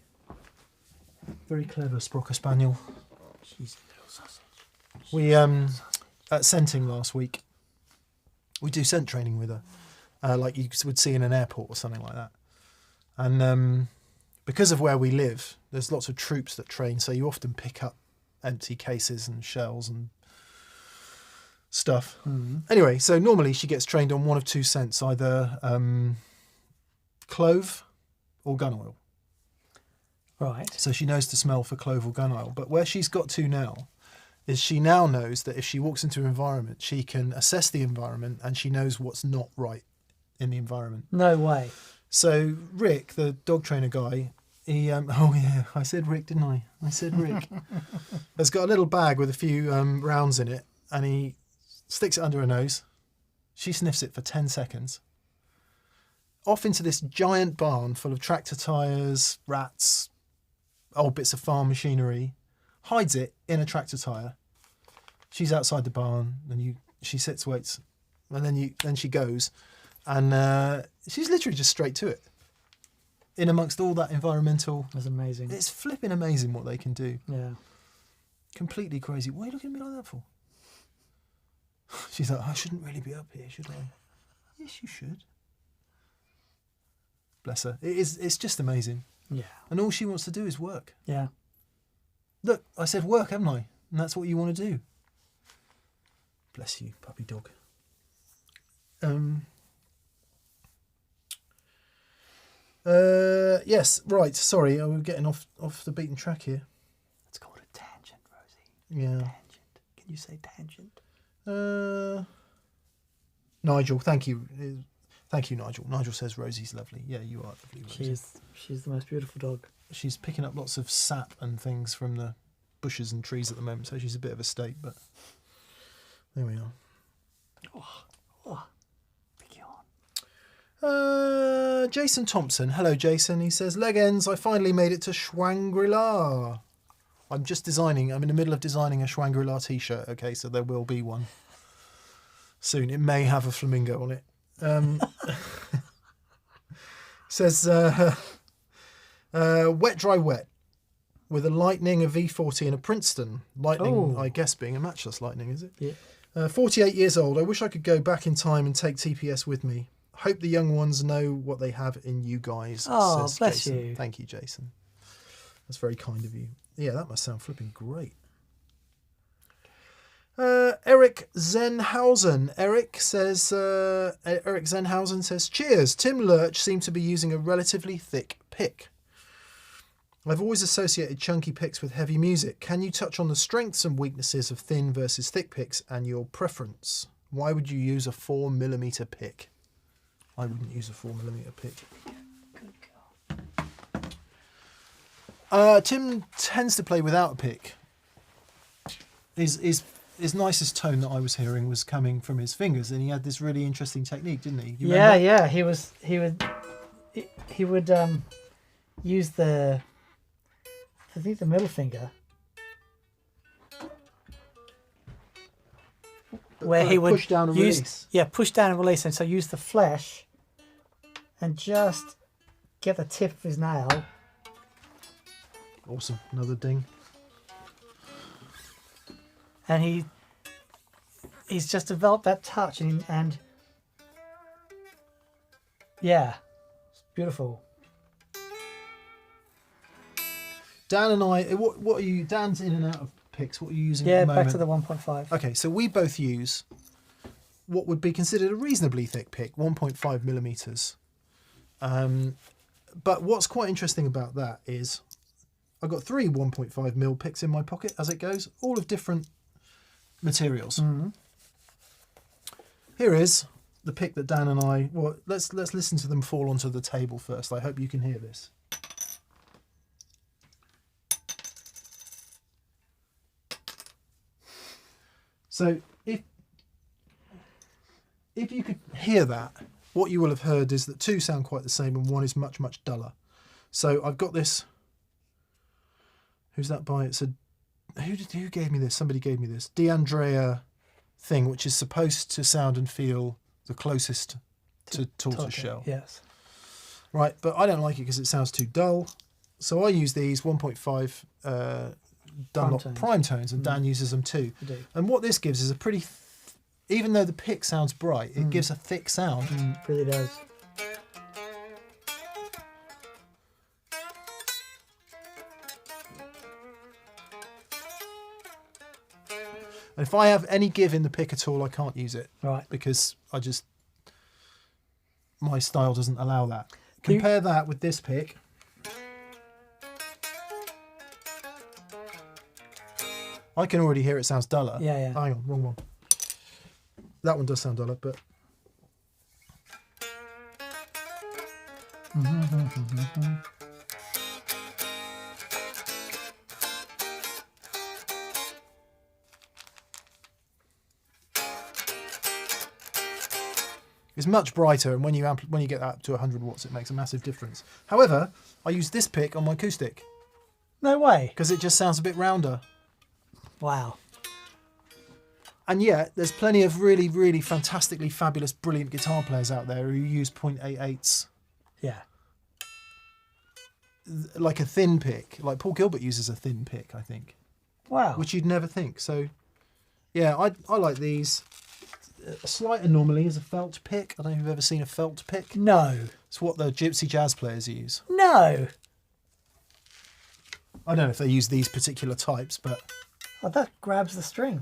Very clever Sprocker Spaniel. She's a little sausage. We at Scenting last week, we do scent training with her, like you would see in an airport or something like that. And because of where we live, there's lots of troops that train, so you often pick up empty cases and shells and stuff. Mm-hmm. Anyway, so normally she gets trained on one of two scents, either clove or gun oil. Right. So she knows to smell for clove or gun oil. But where she's got to now is she now knows that if she walks into an environment, she can assess the environment and she knows what's not right in the environment. No way. So Rick, the dog trainer guy, he oh yeah, I said Rick, didn't I? I said Rick. Has got a little bag with a few rounds in it, and he sticks it under her nose. She sniffs it for 10 seconds. Off into this giant barn full of tractor tyres, rats, old bits of farm machinery, hides it in a tractor tyre. She's outside the barn, and she sits, waits and then she goes, and she's literally just straight to it. In amongst all that environmental, That's amazing. it's flipping amazing what they can do. Yeah. Completely crazy. What are you looking at me like that for? She's like, I shouldn't really be up here, should I? Yes, you should. Bless her. It's just amazing. Yeah. And all she wants to do is work. Yeah. Look, I said work, haven't I? And that's what you want to do. Bless you, puppy dog. Yes, right. Sorry, we're getting off the beaten track here. It's called a tangent, Rosie. Yeah. Tangent. Can you say tangent? Nigel, thank you. Thank you, Nigel. Nigel says Rosie's lovely. Yeah, you are lovely, Rosie. She's the most beautiful dog. She's picking up lots of sap and things from the bushes and trees at the moment, so she's a bit of a state, but there we are. Big yawn. Jason Thompson. Hello, Jason. He says, leg ends, I finally made it to Shangri-La. I'm in the middle of designing a Shangri-La t-shirt, okay, so there will be one soon. It may have a flamingo on it. Says, wet, dry, wet. With a Lightning, a V40 and a Princeton. Lightning, I guess, being a matchless Lightning, is it? Yeah. 48 years old. I wish I could go back in time and take TPS with me. Hope the young ones know what they have in you guys. Oh, says bless Jason. you. Thank you, Jason. That's very kind of you. Yeah, that must sound flipping great. Eric Zenhausen. Eric Zenhausen says, cheers. Tim Lurch seemed to be using a relatively thick pick. I've always associated chunky picks with heavy music. Can you touch on the strengths and weaknesses of thin versus thick picks and your preference? Why would you use a 4mm pick? I wouldn't use a 4mm pick. Tim tends to play without a pick. His nicest tone that I was hearing was coming from his fingers, and he had this really interesting technique, didn't he? You remember? Yeah. He would use the middle finger, where he would push down and release. Yeah, push down and release, and so use the flesh and just get the tip of his nail. Awesome, another ding. And he's just developed that touch, and yeah, it's beautiful. Dan and I, what are you? Dan's in and out of picks. What are you using? Yeah, at the moment? back to the 1.5. Okay, so we both use what would be considered a reasonably thick pick, 1.5mm. But what's quite interesting about that is I've got 3 1.5mm picks in my pocket as it goes, all of different materials. Mm-hmm. Here is the pick that Dan and I. Well, let's listen to them fall onto the table first. I hope you can hear this. So if you could hear that, what you will have heard is that 2 sound quite the same and 1 is much, much duller. So I've got this. Who's that by? It's who gave me this? Somebody gave me this. DeAndrea thing, which is supposed to sound and feel the closest to tortoiseshell. Yes. Right, but I don't like it because it sounds too dull. So I use these 1.5 Dunlop prime tones, and Dan uses them too. And what this gives is a pretty, even though the pick sounds bright, it gives a thick sound. It really does. And if I have any give in the pick at all, I can't use it. Right. Because my style doesn't allow that. Compare that with this pick. I can already hear it sounds duller. Yeah. Hang on, wrong one. That one does sound duller, but... It's much brighter, and when you get that up to 100 watts, it makes a massive difference. However, I use this pick on my acoustic. No way. Because it just sounds a bit rounder. Wow. And yet, there's plenty of really, really fantastically fabulous, brilliant guitar players out there who use .88s Yeah. like a thin pick. Like Paul Gilbert uses a thin pick, I think, Wow. which you'd never think. So, yeah, I like these. A slight anomaly is a felt pick. I don't know if you've ever seen a felt pick. No. It's what the gypsy jazz players use. No. I don't know if they use these particular types, but Oh, that grabs the string.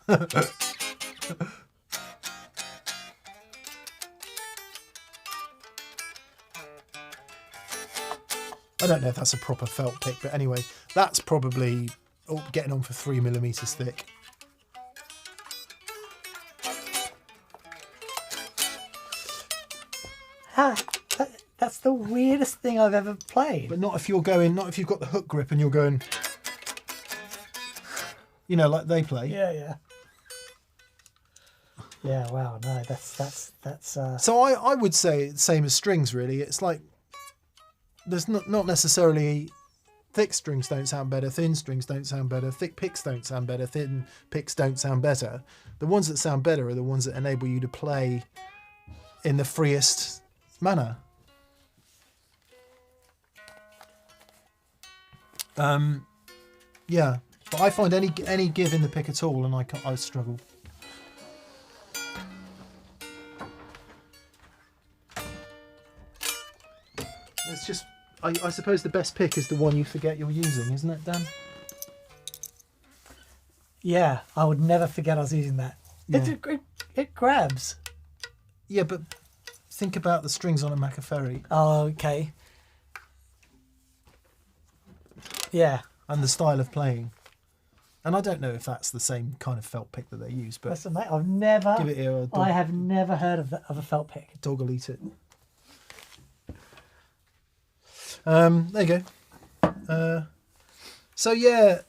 I don't know if that's a proper felt pick. But anyway, that's probably getting on for 3mm thick. That's the weirdest thing I've ever played. But not if you're going, not if you've got the hook grip and you're going, you know, like they play. Yeah. Yeah, wow, no, that's So I would say it's the same as strings, really. It's like there's not necessarily thick strings don't sound better, thin strings don't sound better, thick picks don't sound better, thin picks don't sound better. The ones that sound better are the ones that enable you to play in the freest manner. Yeah, but I find any give in the pick at all, and I struggle. It's just, I suppose the best pick is the one you forget you're using, isn't it, Dan? yeah, I would never forget I was using that. Yeah. It grabs. Yeah, but think about the strings on a Macaferri Oh, okay. Yeah, and the style of playing. And I don't know if that's the same kind of felt pick that they use, but that's amazing. I've never. give it here. I have never heard of a felt pick. Dog will eat it. There you go. So yeah.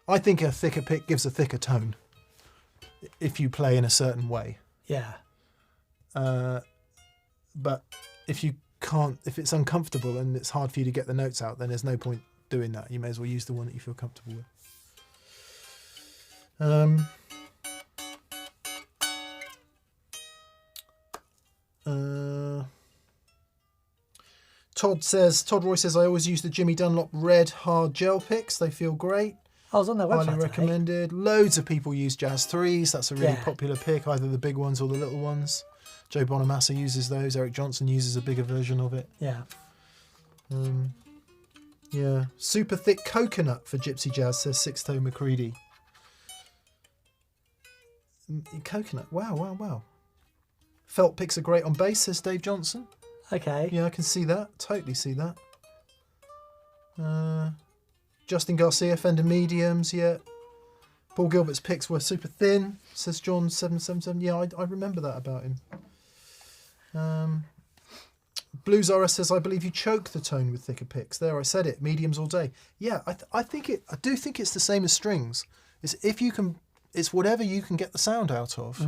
I think a thicker pick gives a thicker tone if you play in a certain way. Yeah, But if you can't, if it's uncomfortable and it's hard for you to get the notes out, then there's no point doing that. You may as well use the one that you feel comfortable with. Todd Roy says, I always use the Jimmy Dunlop red hard gel picks. They feel great. I was on their website. Highly today. recommended. Loads of people use Jazz 3s. That's a really Yeah. popular pick, either the big ones or the little ones. Joe Bonamassa uses those. Eric Johnson uses a bigger version of it. Yeah. Yeah. Super thick coconut for Gypsy Jazz, says Six Toe McCready. Coconut. Wow. Felt picks are great on bass, says Dave Johnson. Okay. Yeah, I can see that. Totally see that. Justin Garcia, Fender mediums, yeah. Paul Gilbert's picks were super thin, says John 777. Yeah, I remember that about him. Blues RS says, I believe you choke the tone with thicker picks. There, I said it. Mediums all day. Yeah, I do think it's the same as strings. It's whatever you can get the sound out of.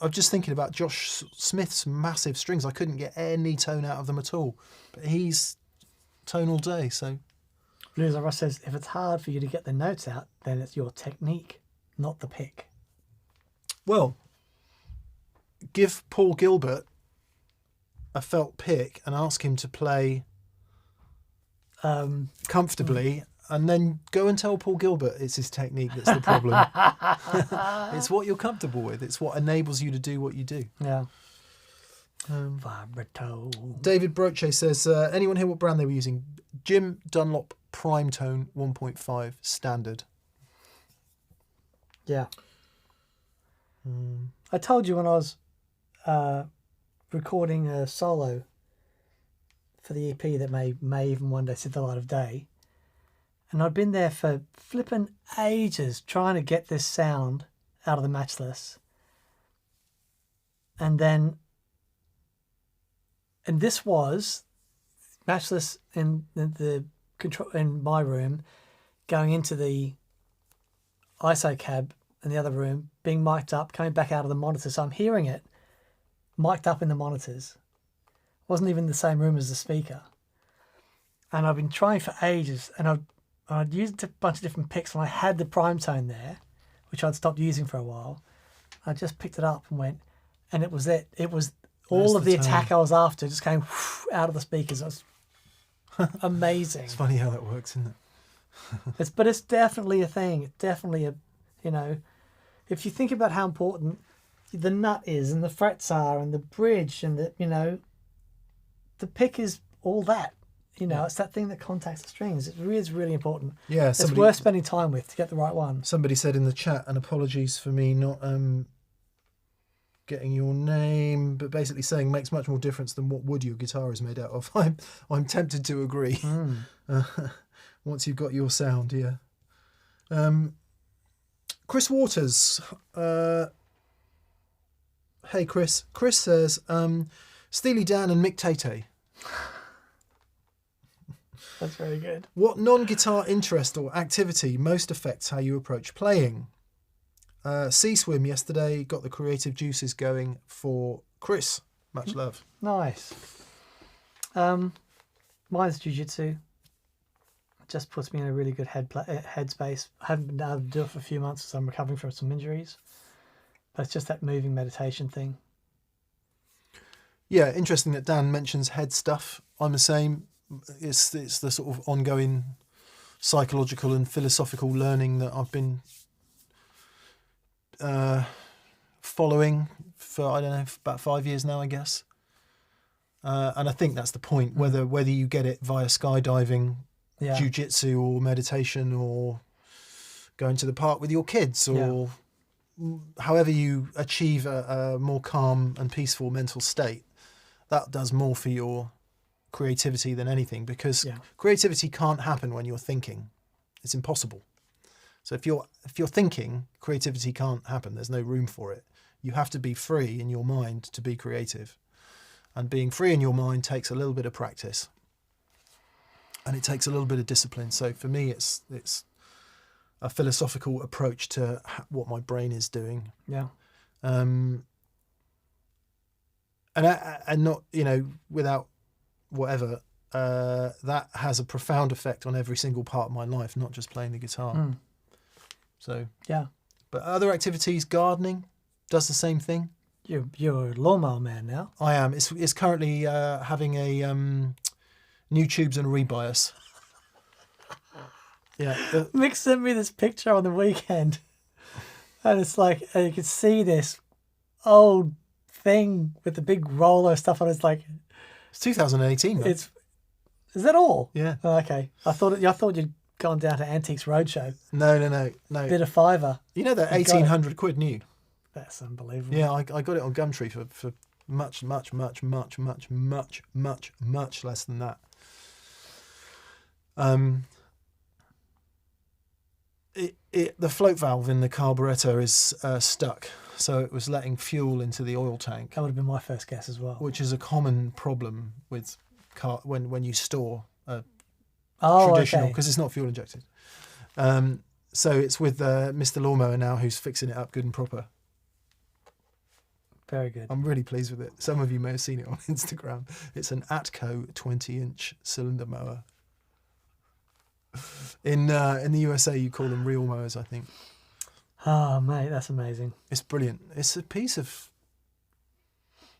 I'm just thinking about Josh Smith's massive strings. I couldn't get any tone out of them at all. But he's tone all day, so... Blues R Us says, if it's hard for you to get the notes out, then it's your technique, not the pick. Well, give Paul Gilbert a felt pick and ask him to play comfortably, and then go and tell Paul Gilbert it's his technique that's the problem. It's what you're comfortable with. It's what enables you to do what you do. Yeah. Vibrato. David Broche says, anyone hear what brand they were using? Jim Dunlop Prime Tone 1.5 standard. Yeah. I told you when I was recording a solo for the EP that may even one day see the light of day. And I'd been there for flipping ages trying to get this sound out of the Matchless. And this was Matchless in the control in my room, going into the ISO cab in the other room, being mic'd up, coming back out of the monitor. So I'm hearing it mic'd up in the monitors. Wasn't even in the same room as the speaker. and I've been trying for ages, and I'd used a bunch of different picks, and I had the prime tone there, which I'd stopped using for a while. I just picked it up and went, and it was it. It was all of the attack I was after just came out of the speakers. It was amazing. It's funny how that works, isn't it? But it's definitely a thing. It's definitely a, you know, if you think about how important the nut is and the frets are and the bridge and the, you know, the pick is all that. You know, it's that thing that contacts the strings. It really is really important. Yeah, it's worth spending time with to get the right one. Somebody said in the chat, and apologies for me not getting your name, but basically saying makes much more difference than what wood your guitar is made out of. I'm tempted to agree. Once you've got your sound, yeah. Chris Waters. Hey, Chris. Chris says, Steely Dan and Mick Tate. That's very good. What non-guitar interest or activity most affects how you approach playing? Sea swim yesterday got the creative juices going for Chris. Much love. Nice. Mine's jiu-jitsu. It just puts me in a really good headspace. I haven't been able to do it for a few months because I'm recovering from some injuries. But it's just that moving meditation thing. Yeah, interesting that Dan mentions head stuff. I'm the same. It's the sort of ongoing psychological and philosophical learning that I've been following for, I don't know, about 5 years now, I guess. And I think that's the point, whether you get it via skydiving, jiu-jitsu or meditation or going to the park with your kids or however you achieve a more calm and peaceful mental state, that does more for your creativity than anything, because creativity can't happen when you're thinking. It's impossible. So if you're thinking, creativity can't happen. There's no room for it. You have to be free in your mind to be creative. And being free in your mind takes a little bit of practice. And it takes a little bit of discipline. So for me, it's a philosophical approach to what my brain is doing. Yeah. And not, you know, without whatever, that has a profound effect on every single part of my life, not just playing the guitar. So yeah. But other activities, gardening does the same thing. You're a lawnmower man now. I am. It's currently having a new tubes and rebias. Yeah. Mick sent me this picture on the weekend, and it's like you could see this old thing with the big roller stuff on. It's like it's 2018. Man. Is that all? Yeah. Oh, okay. I thought you'd gone down to Antiques Roadshow. No. Bit of fiver. You know that 1,800 quid new. That's unbelievable. Yeah, I got it on Gumtree for much less than that. The float valve in the carburettor is stuck, so it was letting fuel into the oil tank. That would have been my first guess as well. Which is a common problem with when you store traditional, because it's not fuel injected. So it's with Mr. Lawnmower now, who's fixing it up good and proper. Very good. I'm really pleased with it. Some of you may have seen it on Instagram. It's an Atco 20-inch cylinder mower. In the USA, you call them real mowers, I think. Oh, mate, that's amazing. It's brilliant. It's a piece of...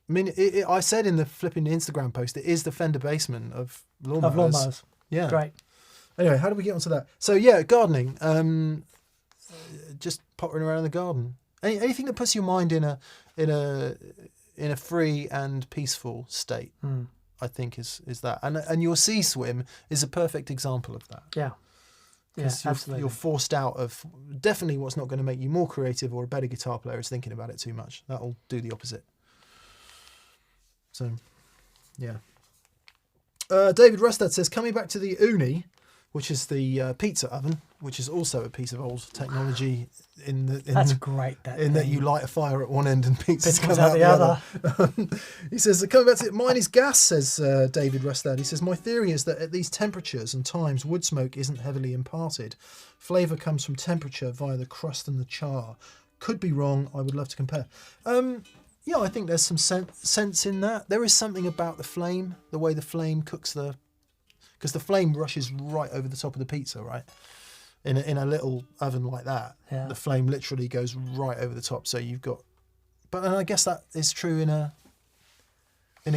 I mean, I said in the flipping Instagram post, it is the Fender Bassman of lawnmowers. Of lawnmowers. Yeah. Great. Anyway, how do we get onto that? So, yeah, gardening. Just pottering around in the garden. Anything that puts your mind in a free and peaceful state, I think is that. And your sea swim is a perfect example of that. Yeah. Yeah, absolutely. You're forced out of definitely what's not going to make you more creative or a better guitar player is thinking about it too much. That'll do the opposite. So, yeah. David Rustad says, coming back to the Uni, which is the pizza oven, which is also a piece of old technology that's great. That you light a fire at one end and pizzas come out the other. He says, coming back to it, mine is gas, says David Rustad. He says, my theory is that at these temperatures and times, wood smoke isn't heavily imparted. Flavour comes from temperature via the crust and the char. Could be wrong. I would love to compare. Yeah, I think there's some sense in that. There is something about the flame, the way the flame cooks because the flame rushes right over the top of the pizza, right? In a little oven like that, Yeah. the flame literally goes right over the top. So you've got, but and I guess that is true in a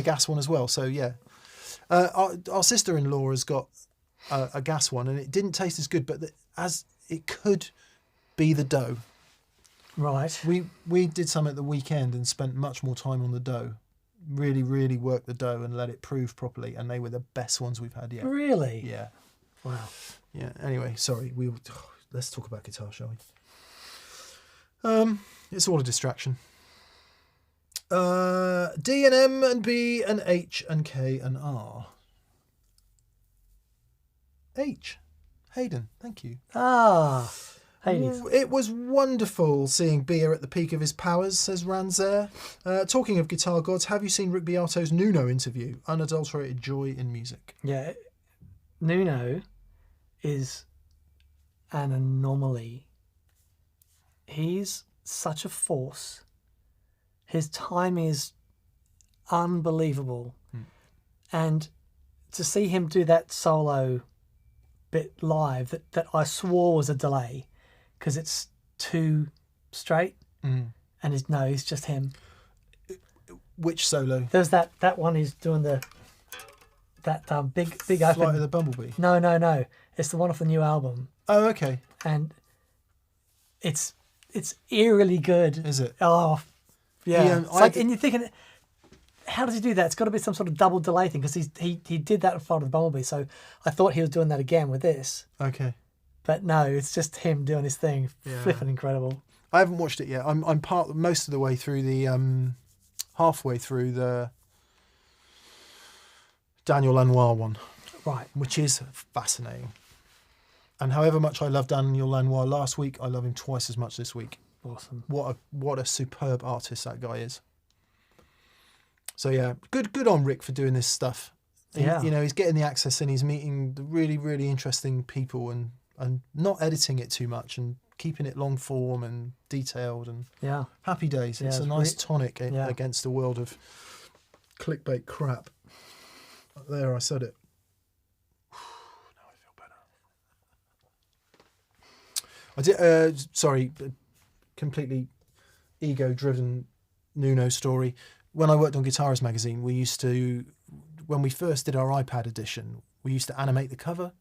gas one as well. So yeah, our sister-in-law has got a gas one, and it didn't taste as good, but as it could be the dough. Right. We did some at the weekend and spent much more time on the dough. Really, really worked the dough and let it prove properly, and they were the best ones we've had yet. Really? Yeah. Wow. Yeah. Anyway, sorry. Let's talk about guitar, shall we? It's all a distraction. D and M and B and H and K and R. H. Hayden, thank you. Ah. Hades. It was wonderful seeing Beer at the peak of his powers, says Ranzer. Talking of guitar gods, have you seen Rick Beato's Nuno interview? Unadulterated joy in music. Yeah. Nuno is an anomaly. He's such a force. His time is unbelievable. And to see him do that solo bit live that I swore was a delay because it's too straight and he's just him. Which solo? There's that one he's doing that big open. Flight of the Bumblebee? No. It's the one off the new album. Oh, okay. And it's eerily good. Is it? Oh, yeah. He, and you're thinking, how does he do that? It's got to be some sort of double delay thing because he did that in Flight of the Bumblebee. So I thought he was doing that again with this. Okay. But no, it's just him doing his thing. Yeah. Flipping incredible. I haven't watched it yet. I'm most of the way through the halfway through the Daniel Lanois one, Right. which is fascinating. And however much I love Daniel Lanois last week, I love him twice as much this week. Awesome. What a superb artist that guy is. So yeah, good on Rick for doing this stuff. Yeah. He's getting the access and he's meeting the really, really interesting people and not editing it too much and keeping it long form and detailed and Yeah. happy days. Yeah, It's a it's nice tonic yeah. against the world of clickbait crap. There, I said it. Now I feel better. I did. Sorry, completely ego-driven Nuno story. When I worked on Guitarist magazine, we used to, when we first did our iPad edition, we used to animate the cover.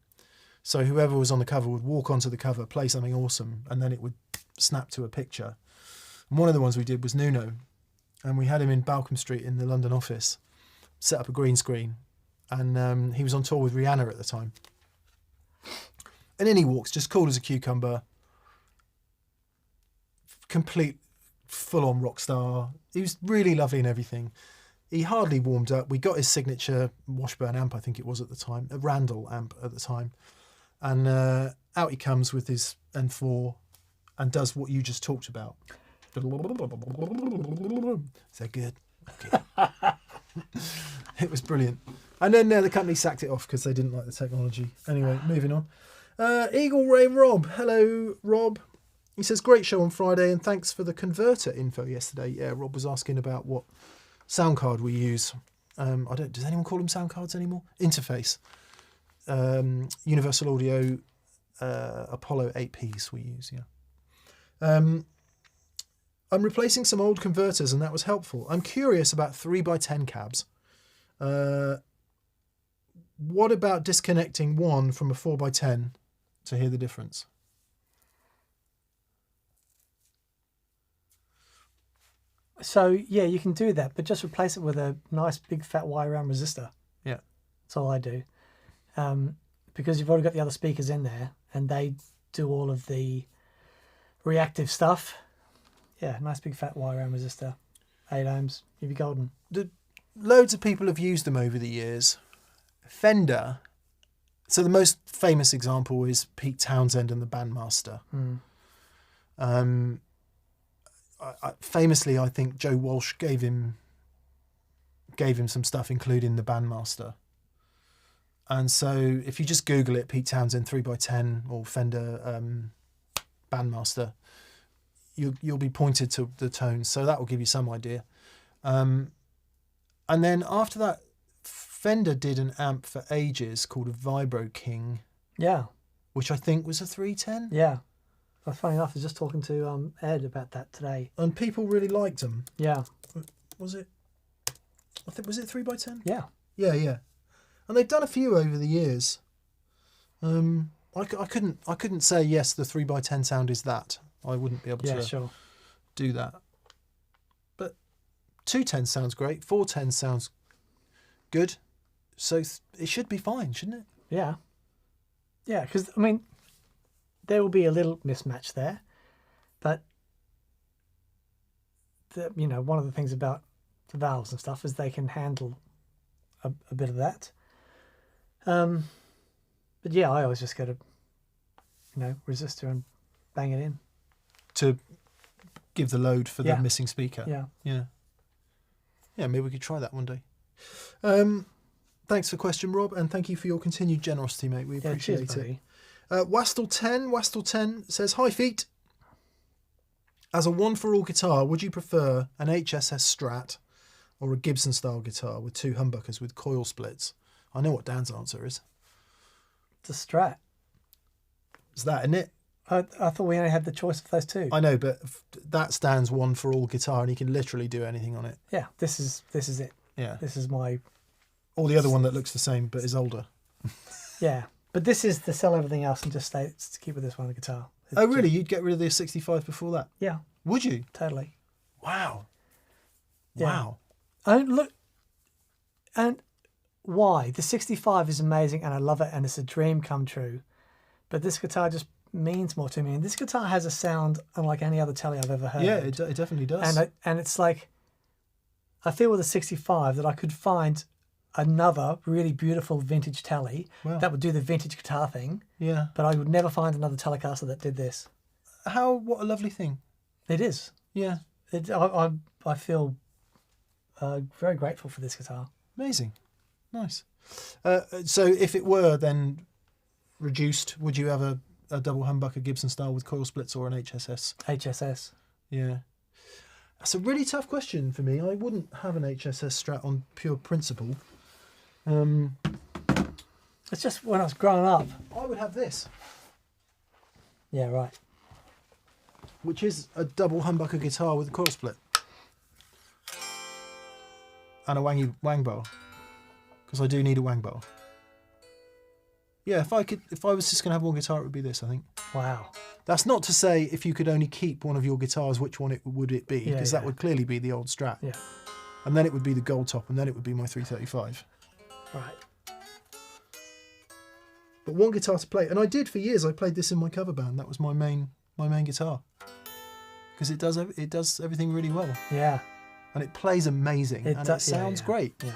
So whoever was on the cover would walk onto the cover, play something awesome, and then it would snap to a picture. And one of the ones we did was Nuno, and we had him in Balcombe Street in the London office, set up a green screen, and he was on tour with Rihanna at the time. And in he walks, just cool as a cucumber, complete full-on rock star. He was really lovely and everything. He hardly warmed up. We got his signature Washburn amp, I think it was at the time, a Randall amp at the time. And out he comes with his N4 and does what you just talked about. Is that good? Okay. It was brilliant. And then the company sacked it off because they didn't like the technology. Anyway, moving on. Eagle Ray Rob. Hello, Rob. He says, great show on Friday and thanks for the converter info yesterday. Yeah, Rob was asking about what sound card we use. Does anyone call them sound cards anymore? Interface. Universal Audio Apollo 8Ps we use, yeah. I'm replacing some old converters and that was helpful. I'm curious about 3x10 cabs. What about disconnecting one from a 4x10 to hear the difference? So yeah, you can do that, but just replace it with a nice big fat wire round resistor. Yeah. That's all I do. Because you've already got the other speakers in there and they do all of the reactive stuff. Yeah, nice big fat wire round resistor. 8 ohms, you'd be golden. Loads of people have used them over the years. Fender. So the most famous example is Pete Townsend and the Bandmaster. Famously, I think Joe Walsh gave him some stuff, including the Bandmaster. And so if you just Google it, Pete Townsend 3x10 or Fender Bandmaster, you'll be pointed to the tones. So that will give you some idea. And then after that, Fender did an amp for ages called a Vibro King, Yeah, which I think was a 310. yeah. Well, funny enough, I was just talking to Ed about that today. And people really liked them. Yeah, Was it? I think was it 3x10? yeah. Yeah. And they've done a few over the years. I couldn't say yes. The 3x10 sound is that. I wouldn't be able Yeah, to sure. do that. But 210 sounds great. 410 sounds good. So it should be fine, shouldn't it? Yeah. Yeah, because, I mean, there will be a little mismatch there. But, one of the things about the valves and stuff is they can handle a bit of that. But, yeah, I always just go to, resistor and bang it in. To give the load for the missing speaker. Yeah. Yeah, maybe we could try that one day. Thanks for the question, Rob, and thank you for your continued generosity, mate. We appreciate it. Wastel10 says, "Hi, Feet. As a one-for-all guitar, would you prefer an HSS Strat or a Gibson-style guitar with 2 humbuckers with coil splits?" I know what Dan's answer is. It's a Strat. Is that, isn't it? I thought we only had the choice of those two. I know, but that's Dan's one-for-all guitar, and he can literally do anything on it. Yeah, this is it. Yeah. This is my... Or the other one that looks the same but is older. Yeah, but this is to sell everything else and just keep with this one, the guitar. Oh, really? You'd get rid of the 65 before that? Yeah. Would you? Totally. Wow. Yeah. Wow. And look, and why? The 65 is amazing and I love it and it's a dream come true. But this guitar just means more to me. And this guitar has a sound unlike any other Tele I've ever heard. Yeah, it definitely does. And it's like, I feel with a 65 that I could find another really beautiful vintage Tele that would do the vintage guitar thing. Yeah. But I would never find another Telecaster that did this. What a lovely thing. It is. Yeah. I feel very grateful for this guitar. Amazing. Nice. So if it were then reduced, would you have a double humbucker Gibson style with coil splits or an HSS? HSS. Yeah. That's a really tough question for me. I wouldn't have an HSS Strat on pure principle. It's just when I was growing up. I would have this, Yeah, right. which is a double humbucker guitar with a coil split. And a wang bar. Because I do need a wang bar. Yeah, if I was just going to have one guitar, it would be this, I think. Wow. That's not to say if you could only keep one of your guitars, which one would it be? Because that would clearly be the old Strat. Yeah. And then it would be the gold top, and then it would be my 335. Right. But one guitar to play, and I did for years. I played this in my cover band. That was my main guitar. Because it does everything really well. Yeah. And it plays amazing, and it sounds great. Yeah.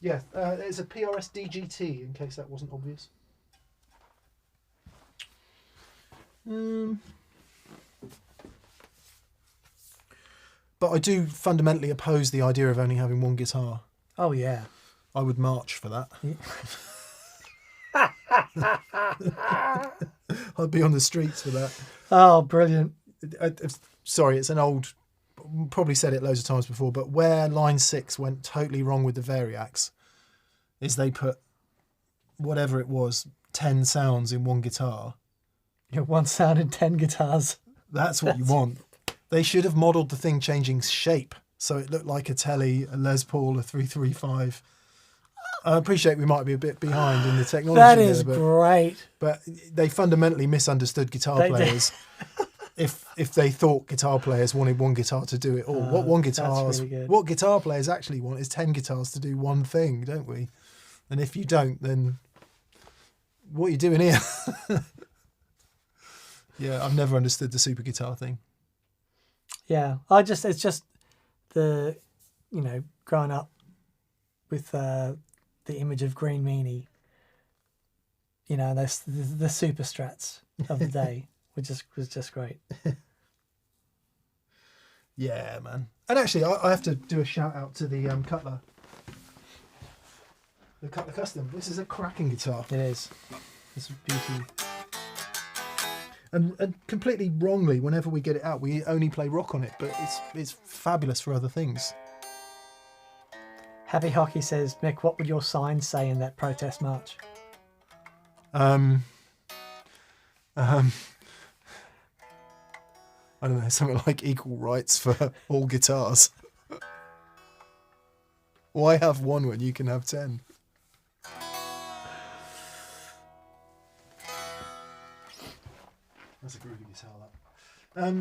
Yeah, it's a PRS DGT, in case that wasn't obvious. But I do fundamentally oppose the idea of only having one guitar. Oh, yeah. I would march for that. I'd be on the streets for that. Oh, brilliant. Sorry, it's an old... Probably said it loads of times before, but where Line 6 went totally wrong with the Variacs is they put whatever it was, 10 sounds in one guitar. You one sound in 10 guitars. That's what you want. They should have modelled the thing changing shape so it looked like a Tele, a Les Paul, a 335. I appreciate we might be a bit behind in the technology. That is great. But they fundamentally misunderstood guitar players. If they thought guitar players wanted one guitar to do it all. What guitar players actually want is 10 guitars to do one thing, don't we? And if you don't, then what are you doing here? Yeah, I've never understood the super guitar thing. Yeah, it's just the, growing up with the image of Green Meanie, the super strats of the day. Which was just great. Yeah, man. And actually, I have to do a shout out to the Cutler. The Cutler Custom. This is a cracking guitar. It is. It's a beauty. And completely wrongly, whenever we get it out, we only play rock on it, but it's fabulous for other things. Happy Hockey says, Mick, what would your sign say in that protest march? I don't know, something like equal rights for all guitars. Why have one when you can have 10? That's a groovy guitar, that.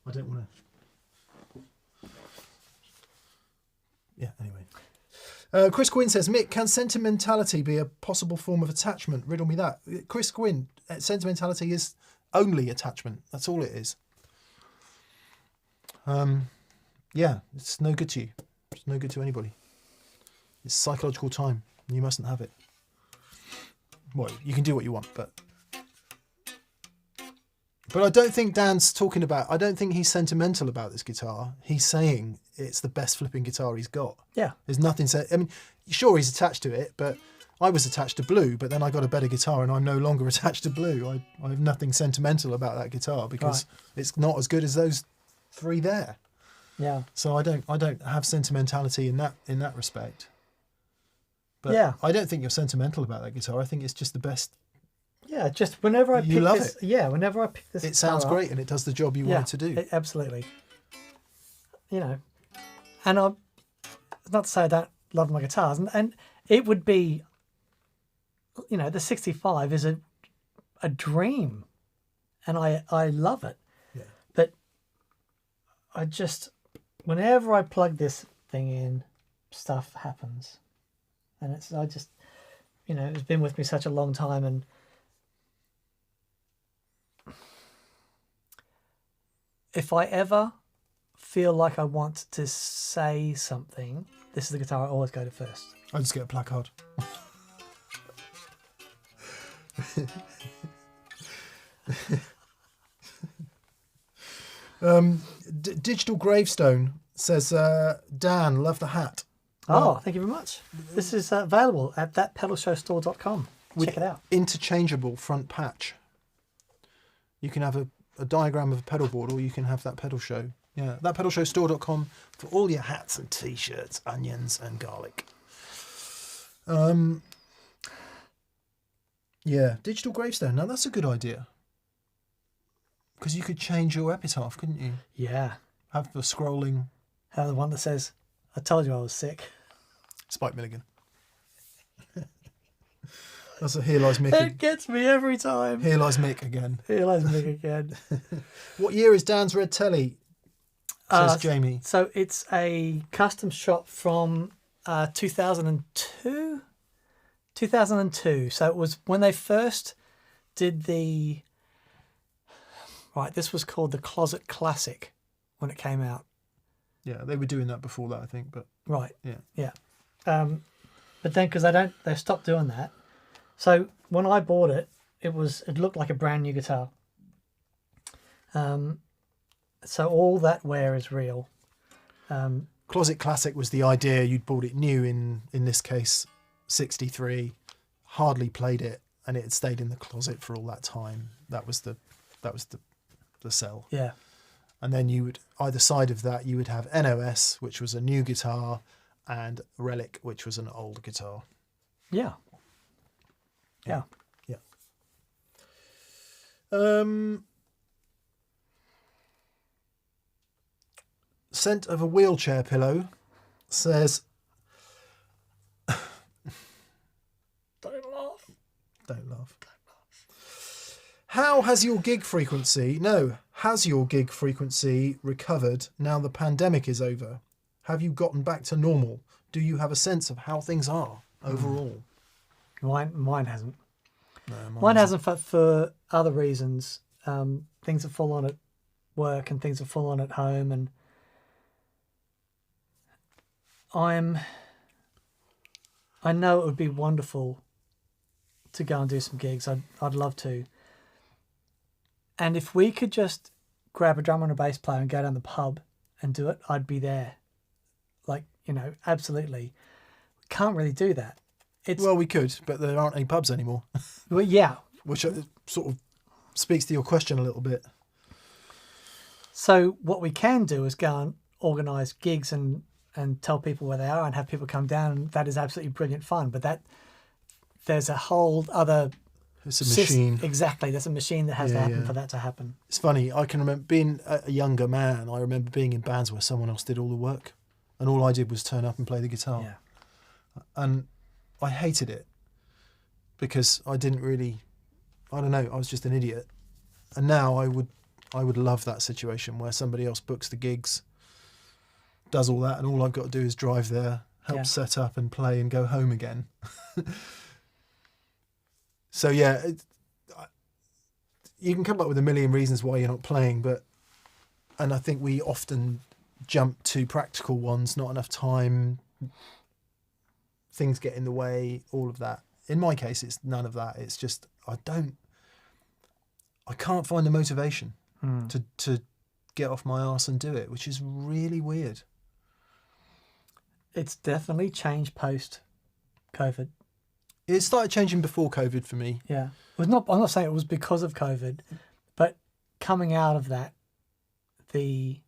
I don't want to... Yeah, anyway. Chris Quinn says, Mick, can sentimentality be a possible form of attachment? Riddle me that. Chris Quinn, sentimentality is only attachment. That's all it is. Yeah, it's no good to you. It's no good to anybody. It's psychological time. You mustn't have it. Well, you can do what you want, but I don't think Dan's talking about... I don't think he's sentimental about this guitar. He's saying it's the best flipping guitar he's got. Yeah. There's nothing... I mean, sure, he's attached to it, but I was attached to Blue, but then I got a better guitar and I'm no longer attached to Blue. I have nothing sentimental about that guitar because it's not as good as those three there. Yeah. So I don't have sentimentality in that respect. But yeah. I don't think you're sentimental about that guitar. I think it's just the best. Yeah, just whenever I pick this, whenever I pick this, it sounds great and it does the job you want it to do. Absolutely. You know, and I'm not to say I don't love my guitars, and it would be, you know, the 65 is a dream, and I love it. Yeah. But I just, whenever I plug this thing in, stuff happens, and I just, you know, it's been with me such a long time, and if I ever feel like I want to say something, this is the guitar I always go to first. I just get a placard. Digital Gravestone says, Dan, love the hat. Oh, thank you very much. This is available at thatpedalshowstore.com. Check it out. Interchangeable front patch. You can have a diagram of a pedal board, or you can have that pedal show. Yeah, thatpedalshowstore.com for all your hats and t-shirts, onions and garlic. Yeah, digital gravestone. Now that's a good idea. Because you could change your epitaph, couldn't you? Yeah. Have the scrolling. Have the one that says, I told you I was sick. Spike Milligan. That's a Here Lies Mick. It gets me every time. Here Lies Mick again. Here lies Mick again. What year is Dan's Red Telly? Says Jamie. So it's a custom shop from 2002. 2002. So it was when they first did the... Right, this was called the Closet Classic when it came out. Yeah, they were doing that before that, I think. But right. Yeah. But then, because they stopped doing that. So when I bought it, it looked like a brand new guitar. So all that wear is real. Closet Classic was the idea. You'd bought it new in this case, 63. Hardly played it, and it had stayed in the closet for all that time. That was the sell. Yeah. And then you would, either side of that, you would have NOS, which was a new guitar, and Relic, which was an old guitar. Yeah. Yeah. Yeah. Scent of a Wheelchair Pillow says... Don't laugh. Don't laugh. Has your gig frequency recovered now the pandemic is over? Have you gotten back to normal? Do you have a sense of how things are overall? Mine hasn't. No, mine hasn't for other reasons. Things are full on at work and things are full on at home, and I know it would be wonderful to go and do some gigs. I'd love to. And if we could just grab a drummer and a bass player and go down the pub and do it, I'd be there. Like, you know, absolutely. Can't really do that. Well, we could, but there aren't any pubs anymore, well, yeah. which sort of speaks to your question a little bit. So what we can do is go and organise gigs and tell people where they are and have people come down, and that is absolutely brilliant fun. But there's a whole other... It's a machine. Exactly. There's a machine that has to happen for that to happen. It's funny. I can remember being a younger man. I remember being in bands where someone else did all the work, and all I did was turn up and play the guitar. Yeah. And I hated it because I didn't really... I don't know. I was just an idiot. And now I would love that situation where somebody else books the gigs, does all that, and all I've got to do is drive there, help set up and play and go home again. So yeah, you can come up with a million reasons why you're not playing, and I think we often jump to practical ones, not enough time, things get in the way, all of that. In my case, it's none of that. It's just, I can't find the motivation to get off my arse and do it, which is really weird. It's definitely changed post-COVID. It started changing before COVID for me. Yeah. I'm not saying it was because of COVID, but coming out of that, the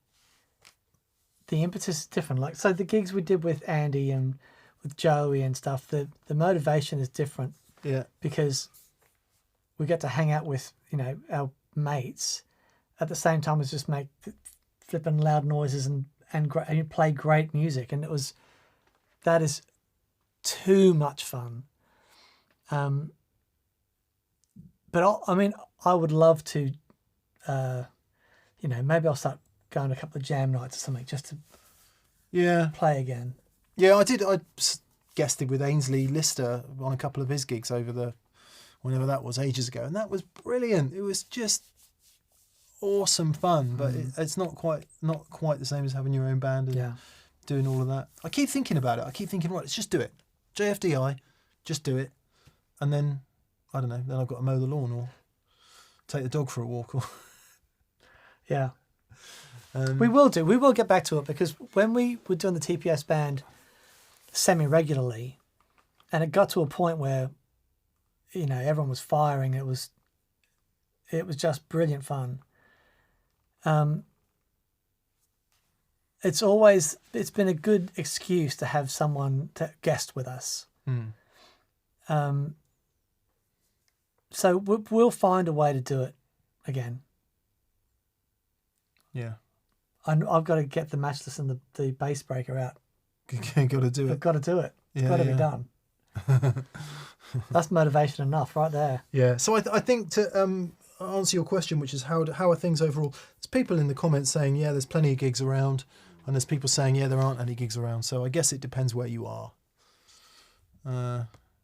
impetus is different. Like, so the gigs we did with Andy and with Joey and stuff, the motivation is different. Yeah. Because we get to hang out with, our mates at the same time as just make flipping loud noises and play great music. And that is too much fun. But I would love to, maybe I'll start going to a couple of jam nights or something just to play again. Yeah, I did. I guested with Ainsley Lister on a couple of his gigs whenever that was, ages ago, and that was brilliant. It was just awesome fun, but it's not quite the same as having your own band and doing all of that. I keep thinking about it. I keep thinking, right, let's just do it. JFDI, just do it. And then, I don't know, then I've got to mow the lawn or take the dog for a walk. Yeah. We will get back to it, because when we were doing the TPS band semi-regularly, and it got to a point where, everyone was firing, it was just brilliant fun. It's been a good excuse to have someone to guest with us. So we'll find a way to do it again. Yeah. I've got to get the matchless and the bass breaker out. Got to do it. I've got to do it. It's got to be done. That's motivation enough right there. Yeah. So I think to answer your question, which is how are things overall, there's people in the comments saying, yeah, there's plenty of gigs around, and there's people saying, yeah, there aren't any gigs around. So I guess it depends where you are.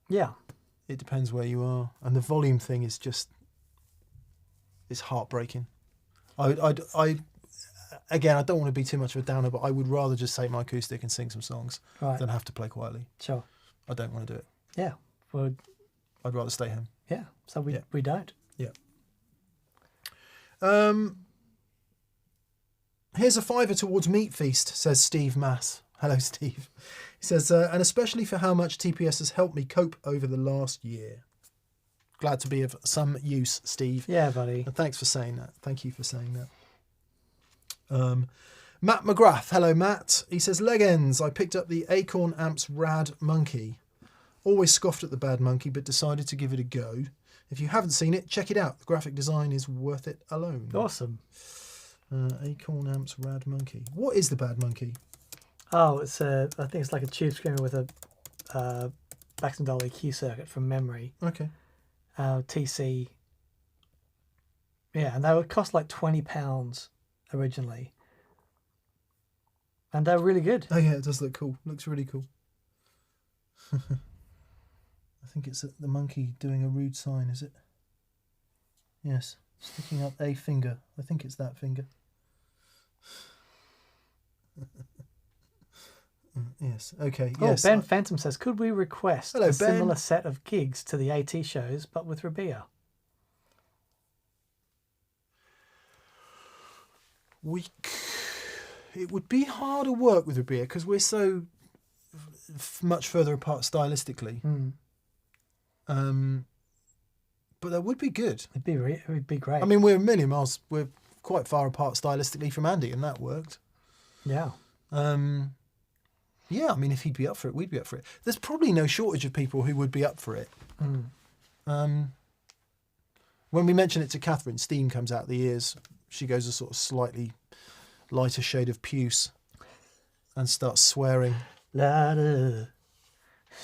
Yeah. It depends where you are, and the volume thing is it's heartbreaking. I don't want to be too much of a downer, but I would rather just take my acoustic and sing some songs than have to play quietly. Sure. I don't want to do it. Yeah. Well, I'd rather stay home. Yeah. So we don't. Yeah. Here's a £5 towards Meat Feast, says Steve Mass. Hello, Steve. He says, and especially for how much TPS has helped me cope over the last year. Glad to be of some use, Steve. Yeah, buddy. And thanks for saying that. Thank you for saying that. Matt McGrath. Hello, Matt. He says, leg ends. I picked up the Acorn Amps Rad Monkey. Always scoffed at the Bad Monkey, but decided to give it a go. If you haven't seen it, check it out. The graphic design is worth it alone. Awesome. Acorn Amps Rad Monkey. What is the Bad Monkey? Oh, I think it's like a tube screamer with a Baxter Dolly EQ circuit from memory. Okay. TC. Yeah, and they would cost like £20 originally. And they're really good. Oh yeah, it does look cool. Looks really cool. I think it's the monkey doing a rude sign, is it? Yes. Sticking up a finger. I think it's that finger. Yes. Okay. Oh, yes. Ben Phantom says, could we request Hello, a Ben. similar set of gigs to the AT shows, but with Rabea? It would be harder work with Rabea because we're so much further apart stylistically. But that would be good. It would be great. I mean, we're quite far apart stylistically from Andy, and that worked. yeah. Yeah, I mean, if he'd be up for it, we'd be up for it. There's probably no shortage of people who would be up for it. When we mention it to Catherine, steam comes out the ears. She goes a sort of slightly lighter shade of puce and starts swearing. Lighter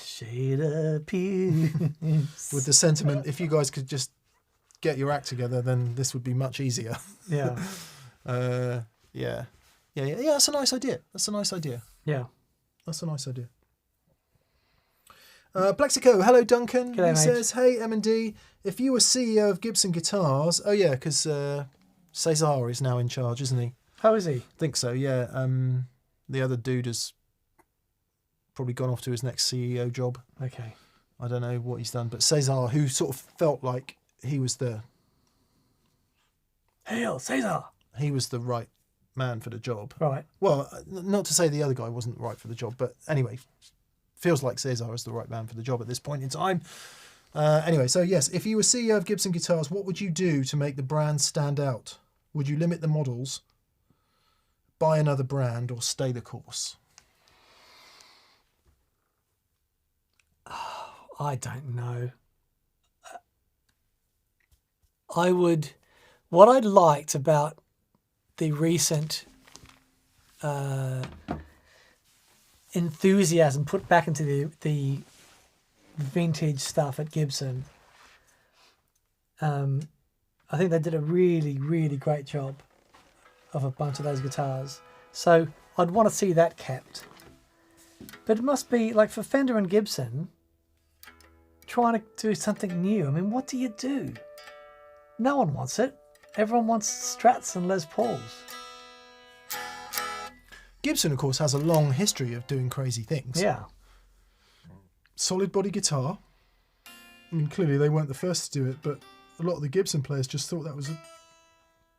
shade of puce. With the sentiment, if you guys could just get your act together, then this would be much easier. Yeah. Yeah. That's a nice idea. Yeah. That's a nice idea. Plexico, hello Duncan. G'day, He mate. says, hey M&D, if you were CEO of Gibson Guitars, oh yeah, because Cesar is now in charge, isn't he? How is he? Think so, yeah. The other dude has probably gone off to his next CEO job. Okay. I don't know what he's done, but Cesar, who sort of felt like he was the Hail, Caesar. right man for the job. Right. Well, not to say the other guy wasn't right for the job, but anyway, feels like Cesar is the right man for the job at this point in time. Anyway, so yes, if you were CEO of Gibson Guitars, what would you do to make the brand stand out? Would you limit the models, buy another brand, or stay the course? I don't know. What I liked about the recent enthusiasm put back into the vintage stuff at Gibson, I think they did a really, really great job of a bunch of those guitars. So I'd want to see that kept. But it must be, like for Fender and Gibson, trying to do something new. I mean, what do you do? No one wants it. Everyone wants Strats and Les Pauls. Gibson, of course, has a long history of doing crazy things. Yeah. Solid body guitar. I mean, clearly they weren't the first to do it, but a lot of the Gibson players just thought that was a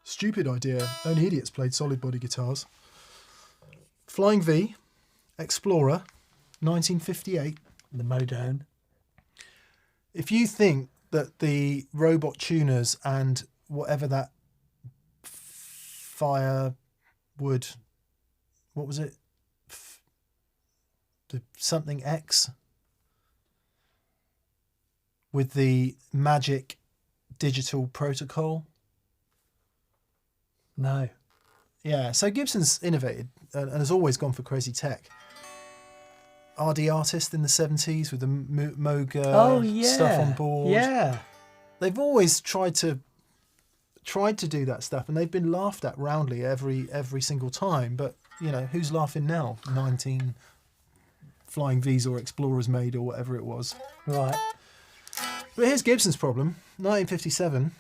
stupid idea. Only idiots played solid body guitars. Flying V, Explorer, 1958. The Modone. If you think that the robot tuners and whatever that firewood, what was it? The something X with the magic digital protocol. No. Yeah, so Gibson's innovated and has always gone for crazy tech. RD Artist in the 70s with the Moog stuff on board. Yeah. They've always tried to do that stuff, and they've been laughed at roundly every single time. But you know, who's laughing now? 19 Flying V's or Explorers made or whatever it was. Right. But here's Gibson's problem. 1957.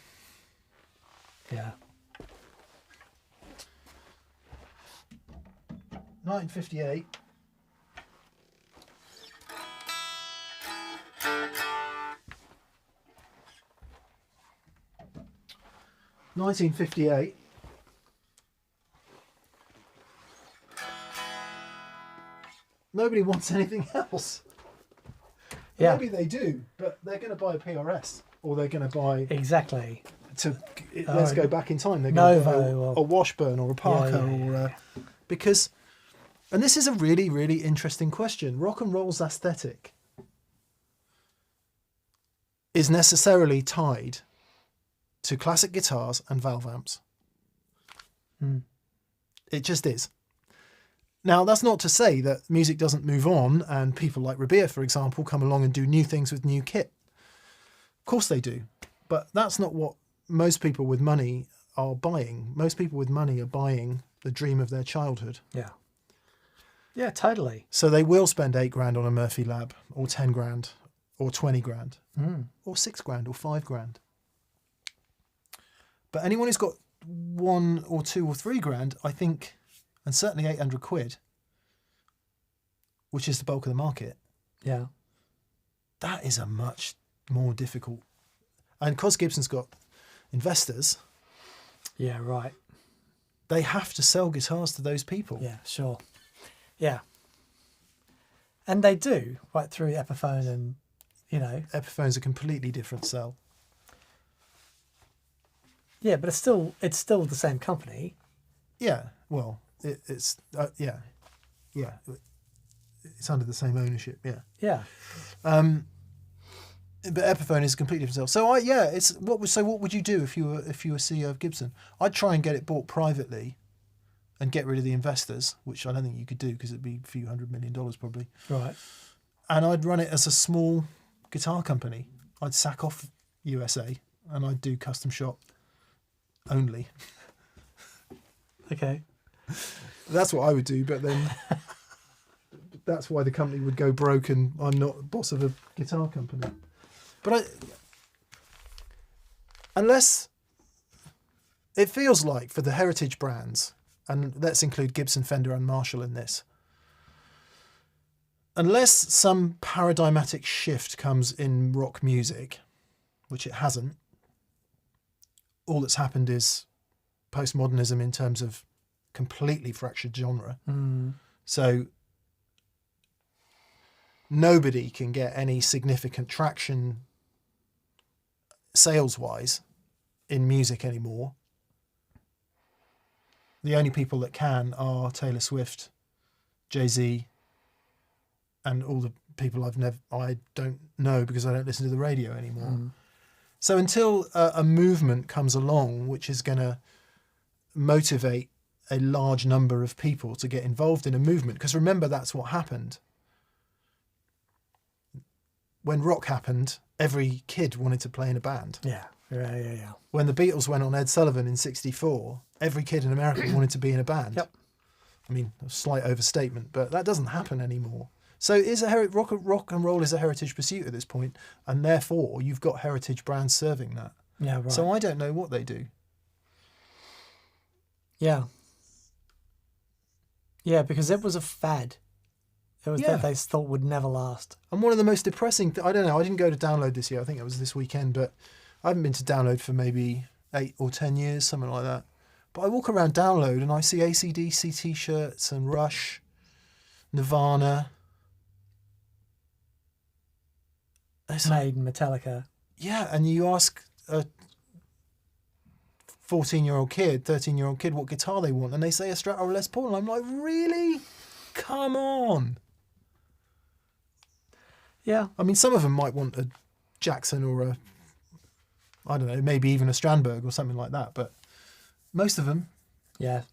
Yeah. 1958. (1958). Nobody wants anything else. Yeah. Maybe they do, but they're going to buy a PRS or they're going to buy Exactly. let's go back in time. They're going to buy Novo a Washburn or a Parker yeah. because, and this is a really, really interesting question. Rock and roll's aesthetic is necessarily tied to classic guitars and valve amps. It just is. Now, that's not to say that music doesn't move on and people like Rabea, for example, come along and do new things with new kit. Of course they do. But that's not what most people with money are buying. Most people with money are buying the dream of their childhood. Yeah. Yeah, totally. So they will spend $8,000 on a Murphy Lab or 10 grand or 20 grand or 6 grand or 5 grand. But anyone who's got 1 or 2 or 3 grand, I think, and certainly 800 quid, which is the bulk of the market, Yeah. that is a much more difficult. And because Gibson's got investors, Yeah, right. they have to sell guitars to those people. Yeah, sure. Yeah. And they do, right through Epiphone and You know. Epiphone's a completely different sell. Yeah, but it's still the same company. Yeah, well, it's it's under the same ownership. Yeah. Yeah. But Epiphone is a completely different sell. So what would you do if you were CEO of Gibson? I'd try and get it bought privately, and get rid of the investors, which I don't think you could do because it'd be a few $100 million probably. Right. And I'd run it as a small guitar company. I'd sack off USA and I'd do custom shop only. Okay. That's what I would do, but then that's why the company would go broke and I'm not boss of a guitar company. But unless it feels like for the heritage brands, and let's include Gibson, Fender and Marshall in this, unless some paradigmatic shift comes in rock music, which it hasn't, all that's happened is postmodernism in terms of completely fractured genre. So nobody can get any significant traction sales-wise in music anymore. The only people that can are Taylor Swift, Jay-Z, and all the people I don't know because I don't listen to the radio anymore. So until a movement comes along which is going to motivate a large number of people to get involved in a movement, because remember, that's what happened. When rock happened, every kid wanted to play in a band. Yeah. When the Beatles went on Ed Sullivan in '64, every kid in America wanted to be in a band. Yep. I mean, a slight overstatement, but that doesn't happen anymore. So is rock and roll is a heritage pursuit at this point, and therefore you've got heritage brands serving that. Yeah, right. So I don't know what they do. Yeah. Yeah, because it was a fad. It was that they thought would never last. And one of the most depressing, I don't know, I didn't go to Download this year. I think it was this weekend, but I haven't been to Download for maybe 8 or 10 years, something like that. But I walk around Download and I see AC/DC t-shirts and Rush, Nirvana. Maiden, Metallica. Yeah, and you ask a 14-year-old kid, 13-year-old kid what guitar they want, and they say a Strat or a Les Paul, and I'm like, really? Come on. Yeah. I mean, some of them might want a Jackson or a, I don't know, maybe even a Strandberg or something like that, but most of them, Yeah.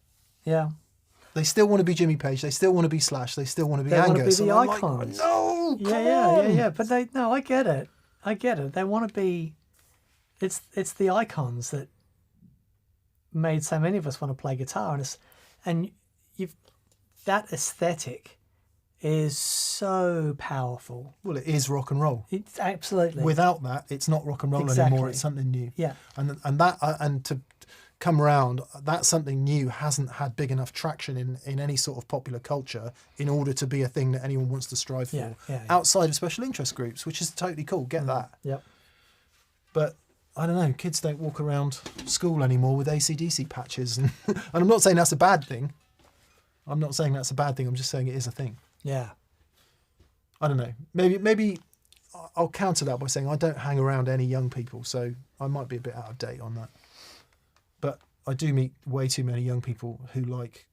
they still want to be Jimmy Page, they still want to be Slash, they still want to be They want to Angus. be the and I'm icons. Like, no, Yeah. But I get it. They want to be. It's the icons that made so many of us want to play guitar, and that aesthetic is so powerful. Well, it is rock and roll. It's absolutely. Without that, it's not rock and roll anymore. It's something new. Yeah. And to come around, that something new hasn't had big enough traction in any sort of popular culture in order to be a thing that anyone wants to strive for. Yeah. Outside of special interest groups, which is totally cool. Get that. Yep. But I don't know. Kids don't walk around school anymore with AC/DC patches, and I'm not saying that's a bad thing. I'm just saying it is a thing. Yeah. I don't know. Maybe I'll counter that by saying I don't hang around any young people, so I might be a bit out of date on that. But I do meet way too many young people who like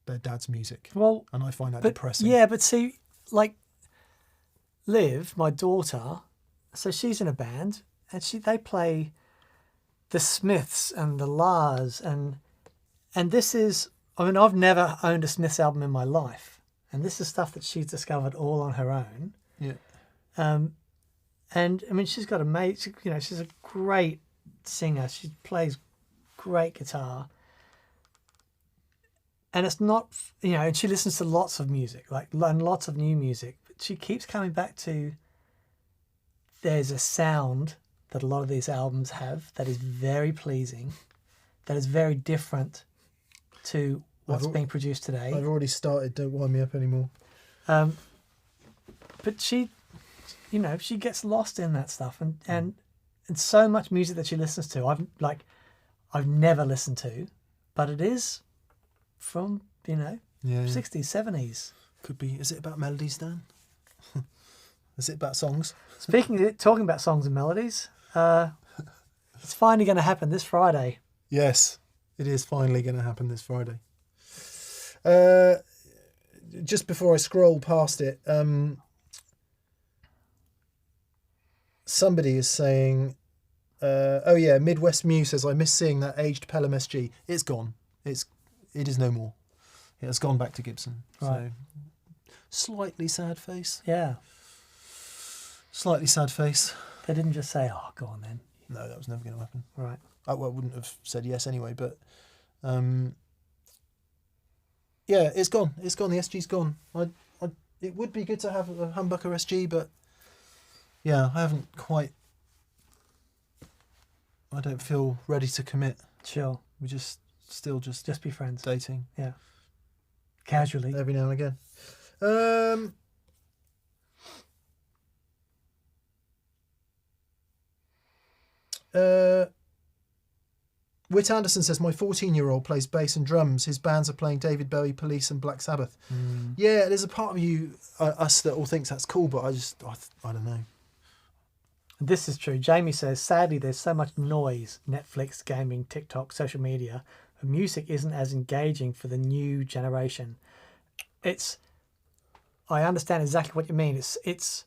their dad's music. Well, and I find that depressing. Yeah, but see, like Liv, my daughter, so she's in a band, and they play the Smiths and the Lars, and this is, I mean, I've never owned a Smiths album in my life, and this is stuff that she's discovered all on her own. Yeah. And I mean, she's got she's a great singer. She plays great guitar, and it's not, and she listens to lots of music, and lots of new music, but she keeps coming back to, there's a sound that a lot of these albums have that is very pleasing, that is very different to what's being produced today. I've already started, don't wind me up anymore. But she gets lost in that stuff, and so much music that she listens to, I've never listened to, but it is from 60s, 70s. Could be. Is it about melodies, Dan? Is it about songs? Talking about songs and melodies, it's finally going to happen this Friday. Yes, it is finally going to happen this Friday. Just before I scroll past it, somebody is saying, oh yeah, Midwest Mew says, I miss seeing that aged Pelham SG. It's gone. It is no more. It has gone back to Gibson. Right. So slightly sad face. Yeah. Slightly sad face. They didn't just say, oh, go on then. No, that was never going to happen. Right. I wouldn't have said yes anyway, but yeah, it's gone. It's gone. The SG's gone. It would be good to have a humbucker SG, but yeah, I haven't quite. I don't feel ready to commit. Sure. We're still just be friends. dating. Yeah. Casually. Every now and again. Whit Anderson says, my 14-year-old plays bass and drums. His bands are playing David Bowie, Police and Black Sabbath. Yeah, there's a part of you, us, that all thinks that's cool, but I don't know. This is true. Jamie says, sadly, there's so much noise, Netflix, gaming, TikTok, social media, and music isn't as engaging for the new generation. I understand exactly what you mean. It's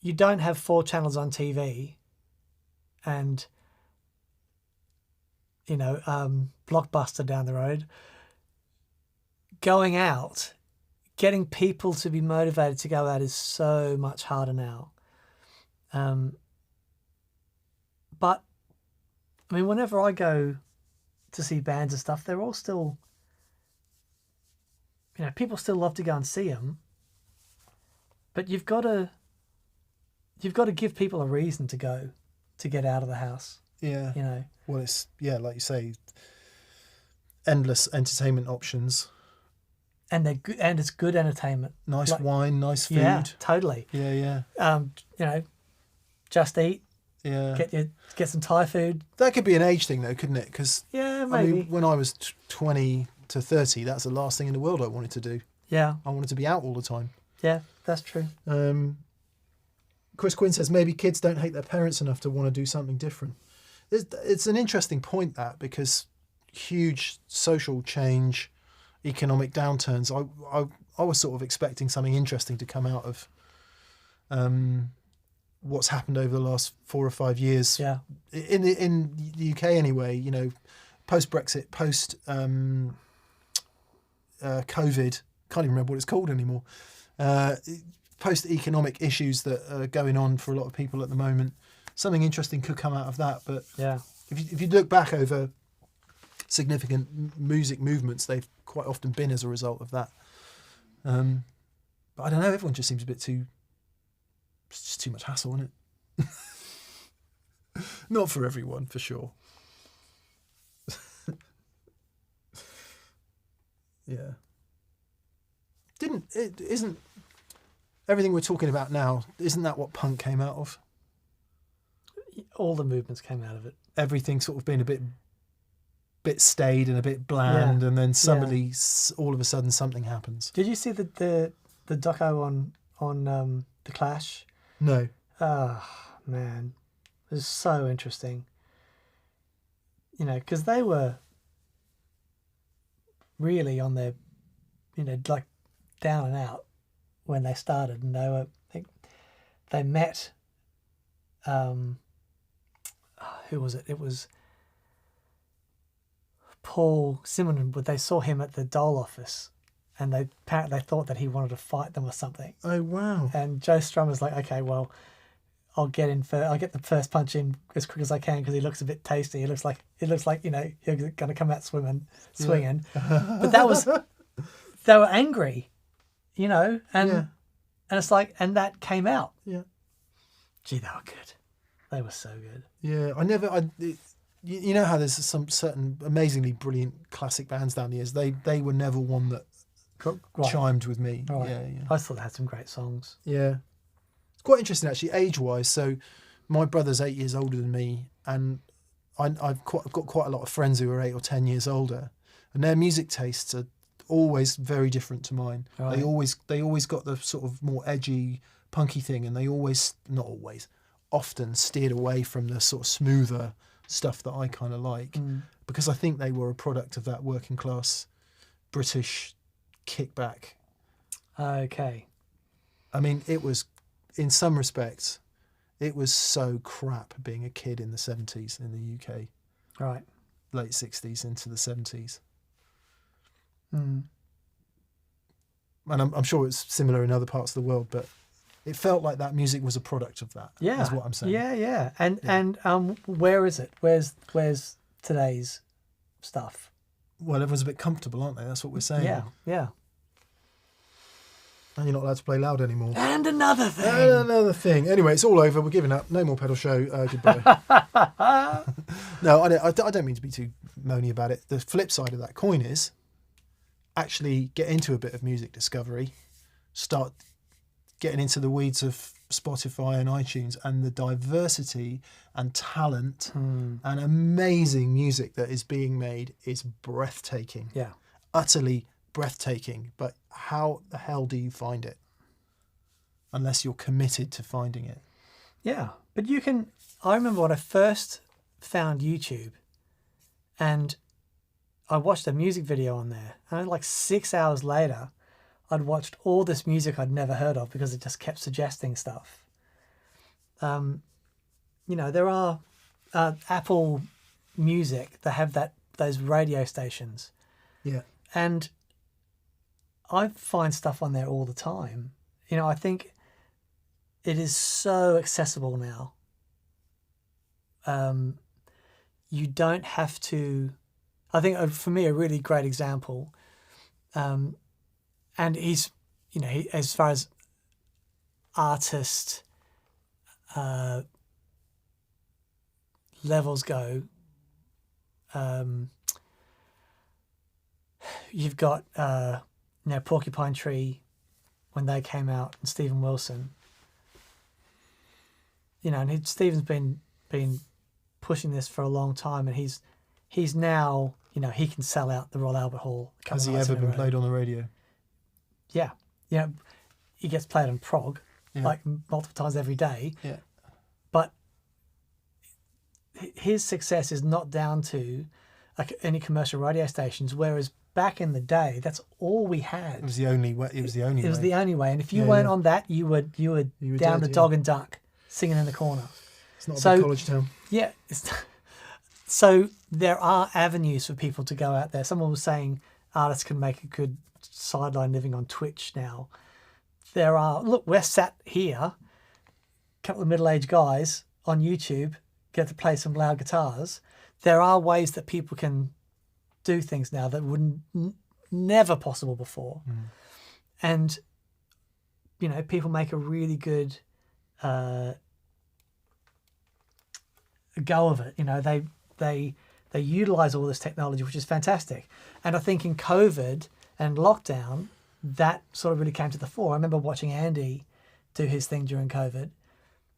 you don't have 4 channels on TV and, Blockbuster down the road. Going out, getting people to be motivated to go out is so much harder now. But I mean, whenever I go to see bands and stuff, they're all still, people still love to go and see them. But you've got to give people a reason to go, to get out of the house. Yeah. Well, it's like you say, endless entertainment options. And they're good, and it's good entertainment. Nice wine, nice food. Yeah, totally. Yeah. Just eat. Yeah. Get some Thai food. That could be an age thing though, couldn't it? Because yeah, maybe. I mean, when I was 20 to 30, that's the last thing in the world I wanted to do. Yeah. I wanted to be out all the time. Yeah, that's true. Chris Quinn says maybe kids don't hate their parents enough to want to do something different. It's an interesting point, that, because huge social change, economic downturns. I was sort of expecting something interesting to come out of what's happened over the last 4 or 5 years. Yeah. In the UK anyway, post Brexit, post COVID, can't even remember what it's called anymore. Post economic issues that are going on for a lot of people at the moment. Something interesting could come out of that, but yeah, if you look back over significant music movements, they've quite often been as a result of that. But I don't know, everyone just seems a bit too... It's just too much hassle, isn't it? Not for everyone, for sure. Yeah. Isn't everything we're talking about now, isn't that what punk came out of? All the movements came out of it. Everything sort of being a bit staid and a bit bland, and then suddenly, all of a sudden, something happens. Did you see the doco on The Clash? No. Oh, man. It was so interesting. Because they were really on their, like down and out when they started, and they met, who was it? It was Paul Simonon, but they saw him at the Dole office, and they thought that he wanted to fight them or something. Oh wow! And Joe Strummer's like, okay, well, I'll get the first punch in as quick as I can because he looks a bit tasty. It looks like you're going to come out swinging. Yeah. But they were angry, and it's like, and that came out. Yeah. Gee, they were good. They were so good. Yeah, you know how there's some certain amazingly brilliant classic bands down the years. They were never one that chimed with me. Right. Yeah. I thought they had some great songs. Yeah. It's quite interesting actually, age-wise. So my brother's 8 years older than me, and I've got quite a lot of friends who are 8 or 10 years older, and their music tastes are always very different to mine. Right. They always got the sort of more edgy, punky thing, and they always, not always, often steered away from the sort of smoother stuff that I kind of like, because I think they were a product of that working class British kickback. Okay. I mean, it was, in some respects, it was so crap being a kid in the 70s in the UK, Right. late 60s into the 70s. Mm. And I'm sure it's similar in other parts of the world, but it felt like that music was a product of that. Yeah. Is what I'm saying. Yeah. And where is it? Where's today's stuff? Well, everyone's a bit comfortable, aren't they? That's what we're saying. Yeah. And you're not allowed to play loud anymore. And another thing. And another thing. Anyway, it's all over. We're giving up. No more pedal show. Goodbye. No, I don't mean to be too moany about it. The flip side of that coin is actually get into a bit of music discovery, start getting into the weeds of Spotify and iTunes, and the diversity and talent and amazing music that is being made is breathtaking. Yeah. Utterly breathtaking. But how the hell do you find it? Unless you're committed to finding it. Yeah. But you can... I remember when I first found YouTube and I watched a music video on there, and like 6 hours later, I'd watched all this music I'd never heard of because it just kept suggesting stuff. There are Apple Music that have those radio stations. Yeah. And I find stuff on there all the time. I think it is so accessible now. You don't have to... I think for me, a really great example, and he's, as far as artist levels go, you've got Porcupine Tree when they came out, and Stephen Wilson. And Stephen's been pushing this for a long time, and he's now, he can sell out the Royal Albert Hall. Has he ever been played on the radio? Yeah. He gets played on prog, like multiple times every day. Yeah. But his success is not down to like any commercial radio stations, whereas back in the day, that's all we had. It was the only way. It was the only way. And if you weren't on that, you were down the Dog and Duck singing in the corner. It's not a big college town. Yeah. So there are avenues for people to go out there. Someone was saying artists can make a good sideline living on Twitch now. We're sat here, a couple of middle-aged guys on YouTube, get to play some loud guitars. There are ways that people can do things now that were never possible before. And, people make a really good go of it. They utilize all this technology, which is fantastic. And I think in COVID and lockdown, that sort of really came to the fore. I remember watching Andy do his thing during COVID,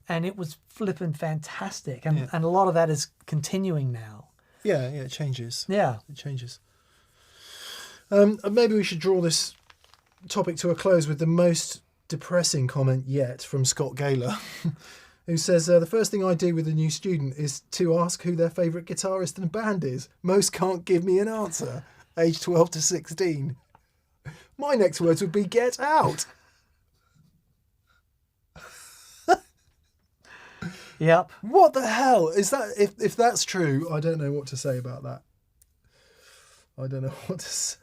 and it was flipping fantastic. And a lot of that is continuing now. Yeah, it changes. Yeah. It changes. Maybe we should draw this topic to a close with the most depressing comment yet from Scott Gaylor, who says, the first thing I do with a new student is to ask who their favourite guitarist in a band is. Most can't give me an answer. Age 12 to 16. My next words would be, get out. Yep. What the hell is that? If that's true, I don't know what to say about that. I don't know what to say.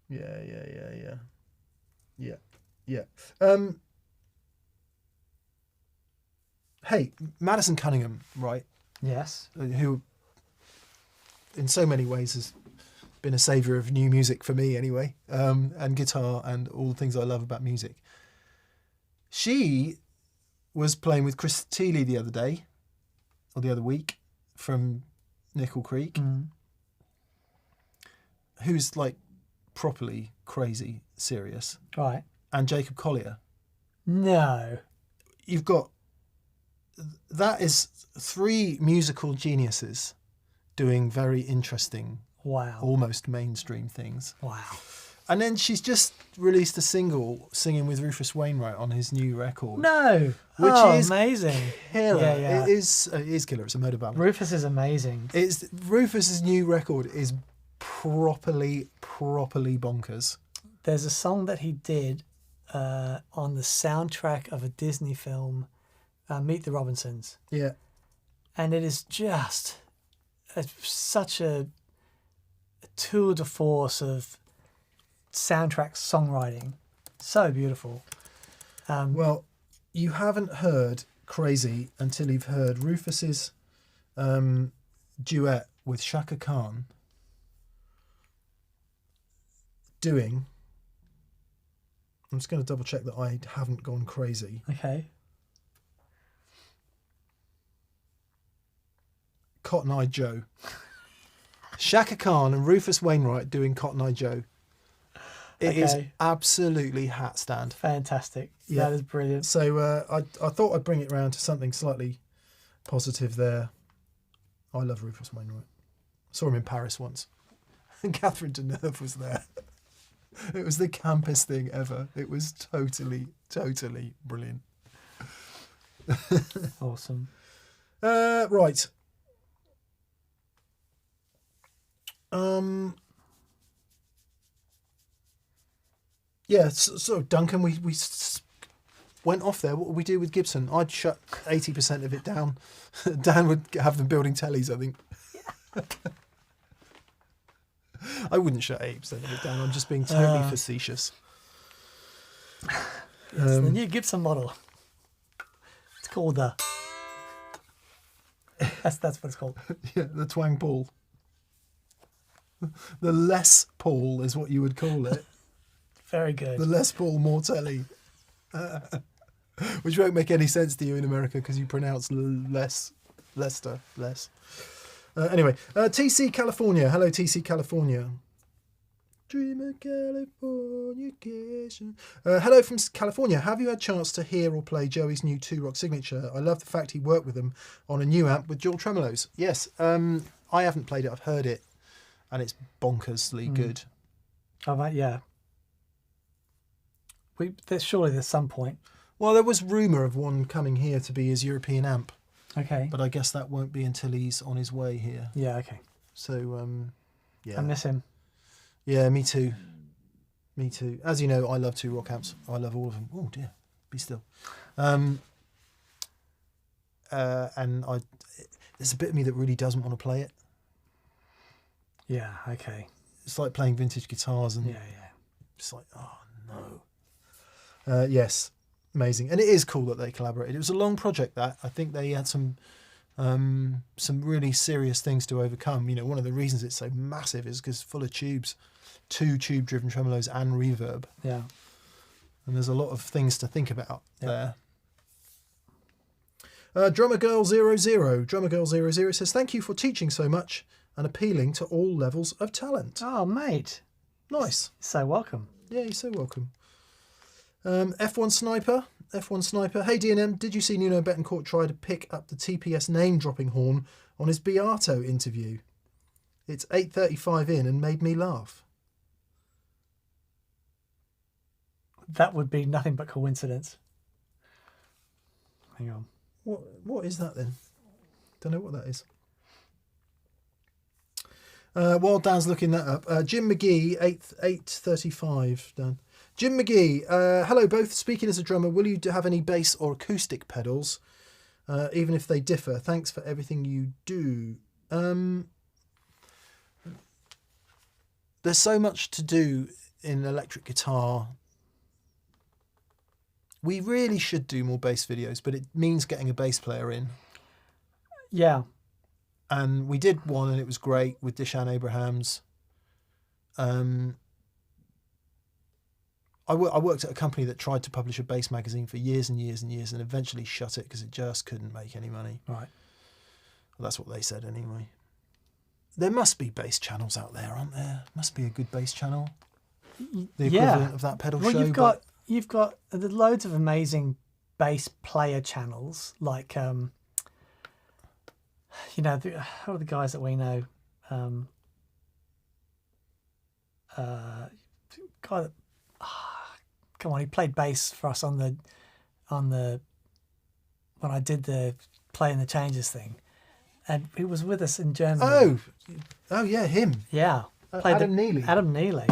Yeah. Hey, Madison Cunningham, right? Yes. Who, in so many ways, has been a saviour of new music for me, anyway, and guitar and all the things I love about music. She was playing with Chris Thiele the other day, or the other week, from Nickel Creek, who's like properly crazy serious. Right. And Jacob Collier. No. You've got... That is 3 musical geniuses doing very interesting, Wow. almost mainstream things. Wow. And then she's just released a single singing with Rufus Wainwright on his new record. No. Which is amazing. Killer. Yeah, yeah. It is killer. It's a murder ballad. Rufus is amazing. It's Rufus's new record is properly bonkers. There's a song that he did on the soundtrack of a Disney film, Meet the Robinsons. Yeah. And it is just such a tour de force of soundtrack songwriting. So beautiful. Well, you haven't heard Crazy until you've heard Rufus's duet with Shaka Khan doing... I'm just going to double check that I haven't gone crazy. Okay. Cotton Eye Joe. Shaka Khan and Rufus Wainwright doing Cotton Eye Joe. It is Okay. absolutely hat stand. Fantastic. Yeah. That is brilliant. So I thought I'd bring it round to something slightly positive there. I love Rufus Wainwright. Saw him in Paris once. And Catherine Deneuve was there. It was the campest thing ever. It was totally brilliant. Awesome. Right. Yeah, so Duncan, we went off there. What would we do with Gibson? I'd shut 80% of it down. Dan would have them building tellies, I think. I wouldn't shut 80% of it down. I'm just being totally facetious. It's the new Gibson model. It's called the... That's what it's called. Yeah, the Twang Paul. The Les Paul is what you would call it. Very good. The Les Paul Mortelli. Which won't make any sense to you in America because you pronounce Leicester less. Anyway, TC California. Hello, TC California. Dream of Californication. Hello from California. Have you had a chance to hear or play Joey's new 2 Rock signature? I love the fact he worked with them on a new amp with dual tremolos. Yes, I haven't played it. I've heard it, and it's bonkersly good. Yeah. Surely there's some point. Well, there was rumour of one coming here to be his European amp, Okay. but I guess that won't be until he's on his way here. Yeah, okay. So, yeah. I miss him. Yeah, me too. Me too. As you know, I love 2 Rock amps. I love all of them. Oh dear, be still. And there's a bit of me that really doesn't want to play it. Yeah, okay. It's like playing vintage guitars, and Yeah. it's like, oh no. Yes, amazing, and it is cool that they collaborated. It was a long project. That I think they had some really serious things to overcome. You know, one of the reasons it's so massive is because it's full of tubes, 2 tube-driven tremolos and reverb. Yeah. And there's a lot of things to think about there. Drummer Girl 00. Drummer Girl 00 says, thank you for teaching so much and appealing to all levels of talent. Oh, mate. Nice. So welcome. Yeah, you're so welcome. F1 Sniper. F1 Sniper. Hey, D&M, did you see Nuno Betancourt try to pick up the TPS name-dropping horn on his Beato interview? It's 8:35 in and made me laugh. That would be nothing but coincidence. Hang on. What is that then? Don't know what that is. While Dan's looking that up, Jim McGee, 8:35. Dan. Jim McGee, hello both. Speaking as a drummer, will you have any bass or acoustic pedals, even if they differ? Thanks for everything you do. There's so much to do in electric guitar. We really should do more bass videos, but it means getting a bass player in. Yeah. And we did one, and it was great with Dishan Abrahams. I worked at a company that tried to publish a bass magazine for years and years and years, and eventually shut it because it just couldn't make any money. Right. Well, that's what they said anyway. There must be bass channels out there, aren't there? Must be a good bass channel. The equivalent of that pedal show. You've got loads of amazing bass player channels, like you know, what are the guys that we know? Guy that, come on, he played bass for us on the when I did the playing the changes thing, and he was with us in Germany. Oh yeah, him. Yeah, Adam Neely. Adam Neely.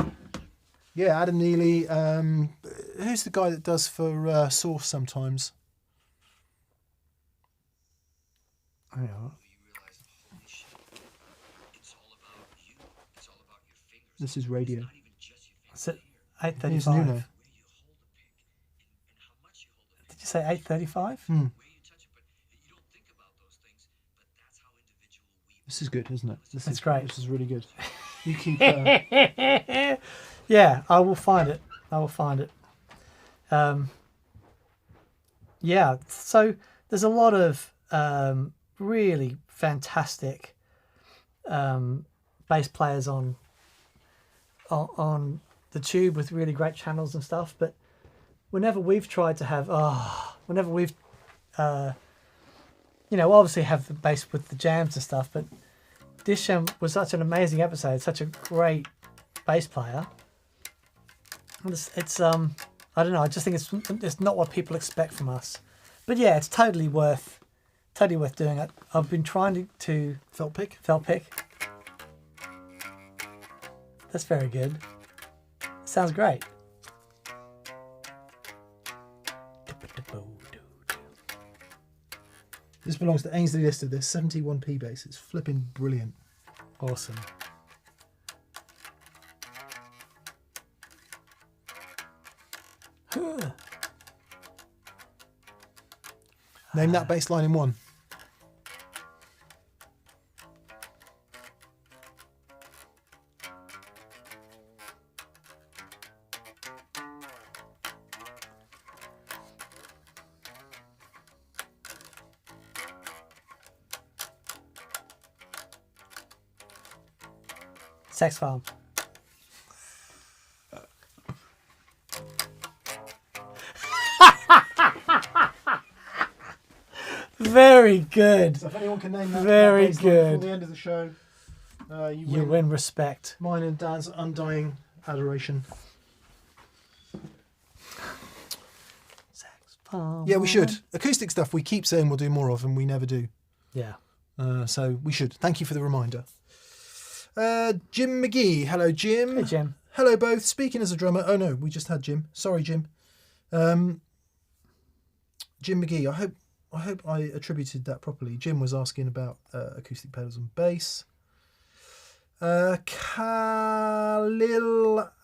Yeah, Adam Neely. Who's the guy that does for Source sometimes? Hang on. This is radio. Is it Here's Nuno. 8:35? Did you say 8:35? This is good, isn't it? That's great. This is really good. You keep. Yeah, I will find it. Yeah, so there's a lot of really fantastic bass players on the tube with really great channels and stuff. But whenever we've tried to have, whenever we've, obviously have the bass with the jams and stuff, but Disham was such an amazing episode, such a great bass player. It's I don't know. I just think it's not what people expect from us. But yeah, it's totally worth doing it. I've been trying to Felt pick. That's very good. Sounds great. This belongs to Ainsley Lister. This 71p bass. It's flipping brilliant. Awesome. Name that bass line in one. Sex Farm. Very good. So if anyone can name that, Very bass line good. before the end of the show, You win respect. Mine and Dan's undying adoration. Sex Farm. Yeah, we should. Acoustic stuff we keep saying we'll do more of, and we never do. Yeah. So we should. Thank you for the reminder. Jim McGee. Hello, Jim. Hey, Jim. Hello, both. Speaking as a drummer. Oh, no, we just had Jim. Sorry, Jim. Jim McGee. I hope I attributed that properly. Jim was asking about acoustic pedals and bass. Khalil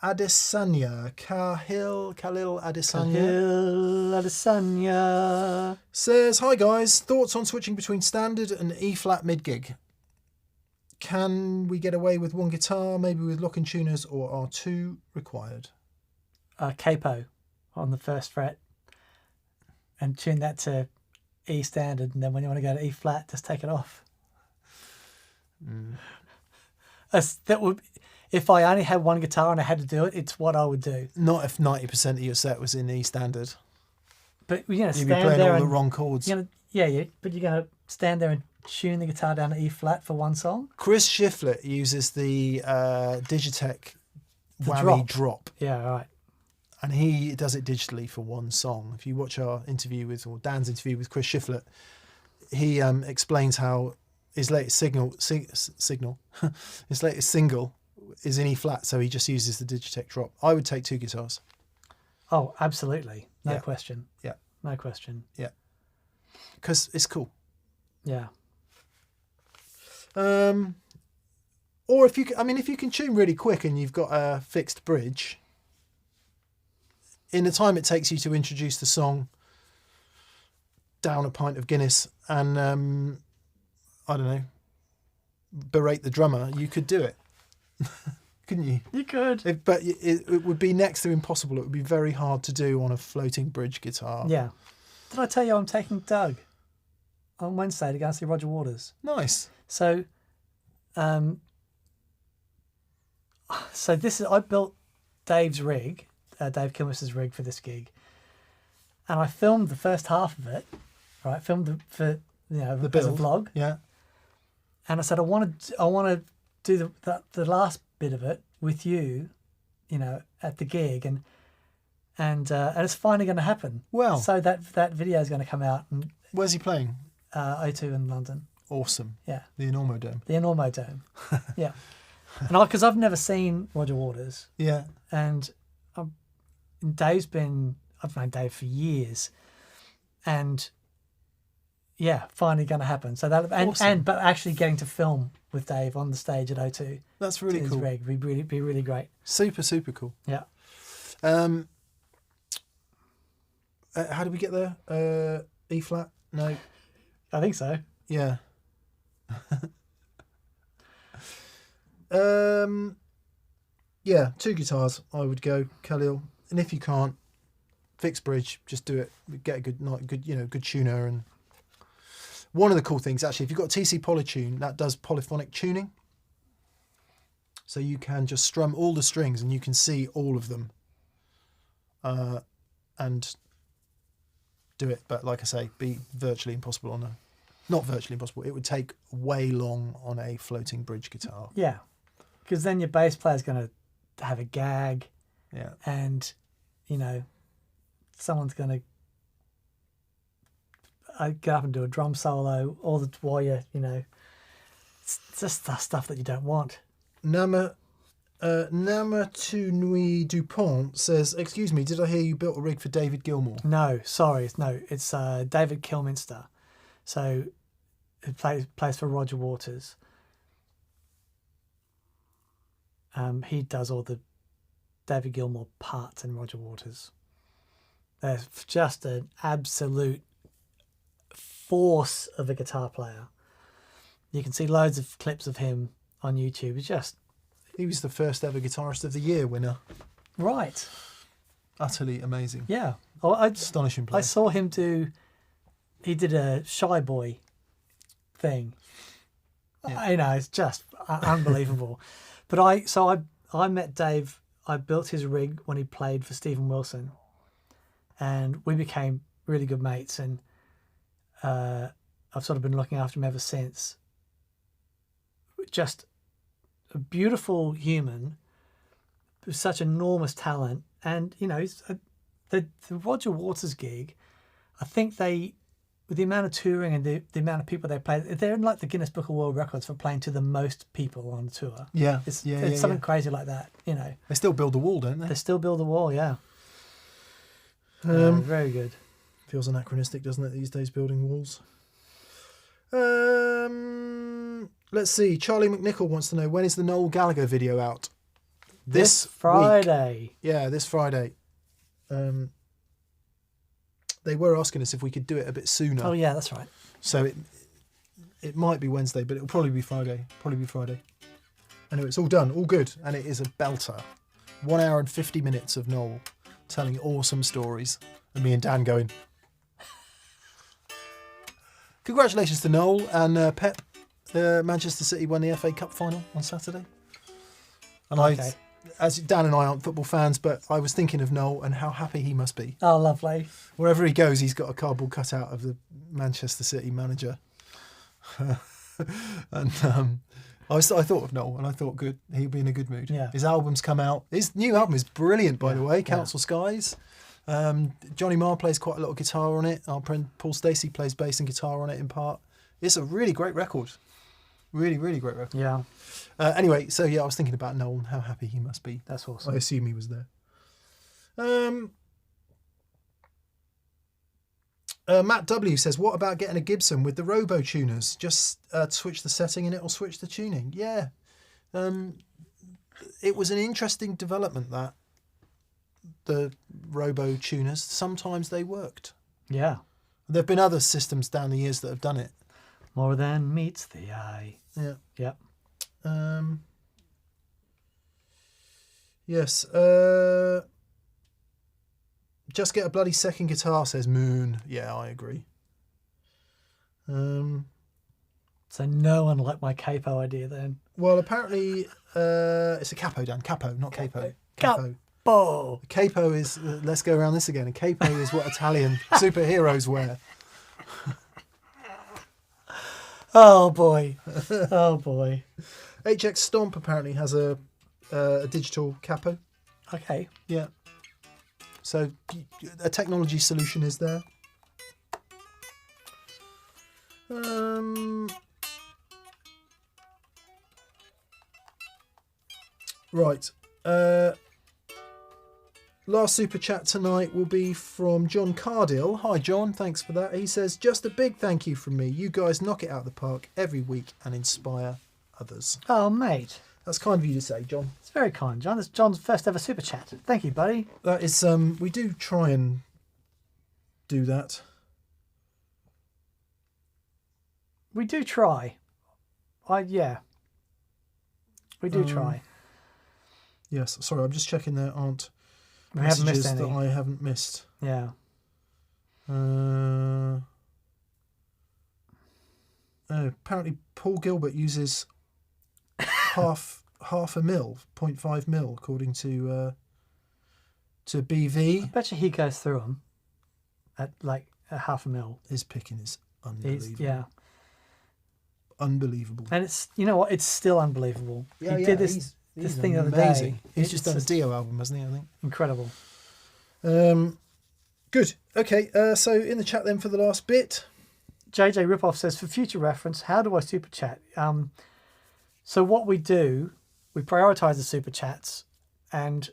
Adesanya. Khalil Adesanya. Says, hi guys, thoughts on switching between standard and E-flat mid-gig? Can we get away with one guitar, maybe with locking tuners, or are two required? Capo on the first fret and tune that to E standard, and then when you want to go to E flat, just take it off. That would, if I only had one guitar and I had to do it, it's what I would do. Not if 90% of your set was in E standard. But you're going to You'd stand be playing there all and, the wrong chords. but you're going to stand there and tune the guitar down to E flat for one song. Chris Shiflett uses the Digitech The whammy drop, Yeah, right. and he does it digitally for one song. If you watch our interview with, or Dan's interview with Chris Shiflett, he explains how his latest his latest single is in E flat, so he just uses the Digitech drop. I would take two guitars. Oh, absolutely. No Yeah. question. Yeah. No question. Yeah. Because it's cool. Yeah. Or if you can tune really quick and you've got a fixed bridge, in the time it takes you to introduce the song, down a pint of Guinness and I don't know, berate the drummer, you could do it. Couldn't you? You could. But it would be next to impossible. It would be very hard to do on a floating bridge guitar. Yeah. Did I tell you I'm taking Doug on Wednesday to go and see Roger Waters? Nice. So, I built Dave's rig, Dave Kilmis's rig for this gig, and I filmed the first half of it. Right, filmed for The as a build. vlog, Yeah. And I said, I want to do the last bit of it with you, at the gig, and it's finally going to happen. Wow. So that video is going to come out, and Where's he playing? O2 in London. Awesome. Yeah. The Enormo Dome. The Enormo Dome. Yeah. And because I've never seen Roger Waters, Yeah. and I've known Dave for years, and yeah, finally going to happen. So that Awesome. but actually getting to film with Dave on the stage at O2 That's really is cool. be really great. Super, super cool. Yeah. How did we get there? E flat? No. I think so. Yeah. Yeah, 2 guitars I would go, Khalil. And if you can't, fixed bridge, just do it. Get a good tuner. And one of the cool things, actually, if you've got TC Polytune, that does polyphonic tuning. So you can just strum all the strings and you can see all of them. And do it, but like I say, be virtually impossible not virtually impossible. It would take way long on a floating bridge guitar. Yeah, because then your bass player's going to have a gag, Yeah. and someone's going to get up and do a drum solo while you're it's just that stuff that you don't want. Nama Tunui Dupont says, "Excuse me, did I hear you built a rig for David Gilmour?" No, sorry, it's David Kilminster, so it plays for Roger Waters. He does all the David Gilmour parts in Roger Waters. They're just an absolute force of a guitar player. You can see loads of clips of him on YouTube. It's just He was the first ever Guitarist of the Year winner. right. Utterly amazing. Yeah. Astonishing player. I saw him he did a Shy Boy thing. Yeah. It's just unbelievable. But I met Dave. I built his rig when he played for Stephen Wilson, and we became really good mates. And I've sort of been looking after him ever since. Just a beautiful human with such enormous talent, and the Roger Waters gig, I think with the amount of touring and the amount of people they play, they're in like the Guinness Book of World Records for playing to the most people on tour. Yeah. It's Yeah. something crazy like that. They still build the wall, don't they? They still build the wall. Yeah. Very good. Feels anachronistic, doesn't it, these days, building walls? Let's see. Charlie McNichol wants to know, when is the Noel Gallagher video out? This week. Friday. Yeah, this Friday. They were asking us if we could do it a bit sooner. Oh yeah, that's right. So it might be Wednesday, but it'll probably be Friday. Anyway, it's all done, all good, and it is a belter. 1 hour and 50 minutes of Noel telling awesome stories, and me and Dan going. Congratulations to Noel and Pep. Manchester City won the FA Cup final on Saturday. And Okay. as Dan and I aren't football fans, but I was thinking of Noel and how happy he must be. Oh, lovely. Wherever he goes, he's got a cardboard cutout of the Manchester City manager. And I thought of Noel, and I thought, good, he'll be in a good mood. Yeah. His album's come out. His new album is brilliant, by the way, Council Skies. Johnny Marr plays quite a lot of guitar on it. Our friend Paul Stacey plays bass and guitar on it in part. It's a really great record. Really, really great record. Yeah. Anyway, so yeah, I was thinking about Noel and how happy he must be. That's awesome. I assume he was there. Matt W says, what about getting a Gibson with the Robo tuners? Just switch the setting and it'll switch the tuning. Yeah. It was an interesting development, that. The Robo tuners. Sometimes they worked. Yeah. There have been other systems down the years that have done it. More than meets the eye. Yeah. Yep. Yes. Just get a bloody second guitar, says Moon. Yeah, I agree. So no one liked my capo idea then. Well, apparently it's a capo, Dan. Capo, not capo. Capo. Capo. Capo is, let's go around this again. A capo is what Italian superheroes wear. Oh boy. Oh boy. HX Stomp apparently has a digital capo. Okay. Yeah. So a technology solution is there. Right. Last super chat tonight will be from John Cardill. Hi, John. Thanks for that. He says, just a big thank you from me. You guys knock it out of the park every week and inspire others. Oh, mate. That's kind of you to say, John. It's very kind, John. It's John's first ever super chat. Thank you, buddy. That is, we do try and do that. We do try. Yeah. We do try. Yes. Sorry, I'm just checking there aren't We haven't messages missed any. that I haven't missed. Yeah. Apparently, Paul Gilbert uses half a mil, 0.5 mil, according to BV. I bet you he goes through them at like a half a mil. His picking is unbelievable. Yeah. Unbelievable. And it's, you know what? It's still unbelievable. Yeah, he yeah, did this thing the other day. He's just done a Dio album, hasn't he? I think. Incredible. Good. Okay. So in the chat then for the last bit. JJ Ripoff says, for future reference, how do I super chat? So what we do, we prioritize the super chats, and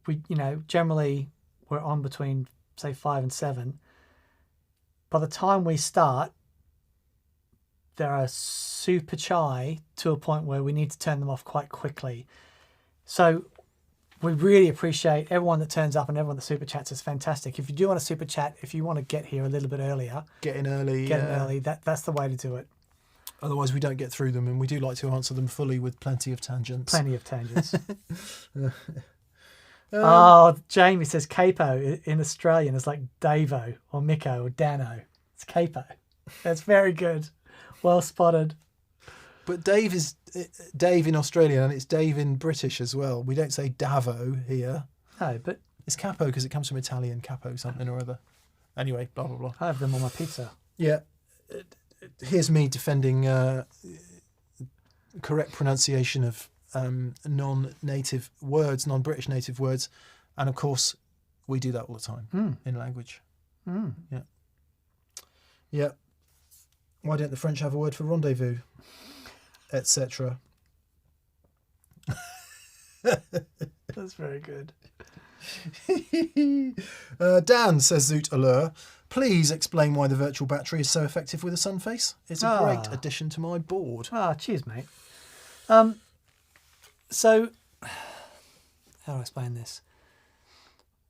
we, generally we're on between say 5 and 7. By the time we start, they are super shy to a point where we need to turn them off quite quickly. So we really appreciate everyone that turns up and everyone that super chats is fantastic. If you do want to super chat, if you want to get here a little bit earlier, Get in early. that's the way to do it. Otherwise, we don't get through them, and we do like to answer them fully with plenty of tangents. Plenty of tangents. Jamie says capo in Australian is like Davo or Miko or Dano. It's capo. That's very good. Well spotted. But Dave is Dave in Australia, and it's Dave in British as well. We don't say Davo here. No, but It's capo because it comes from Italian capo something or other. Anyway, blah, blah, blah. I have them on my pizza. Yeah. Here's me defending correct pronunciation of non-native words, non-British native words. And of course, we do that all the time in language. Yeah. Yeah. Why don't the French have a word for rendezvous? Etc. That's very good. Dan, says Zoot Allure, please explain why the virtual battery is so effective with a sun face. It's a great addition to my board. Cheers, mate. So, how do I explain this?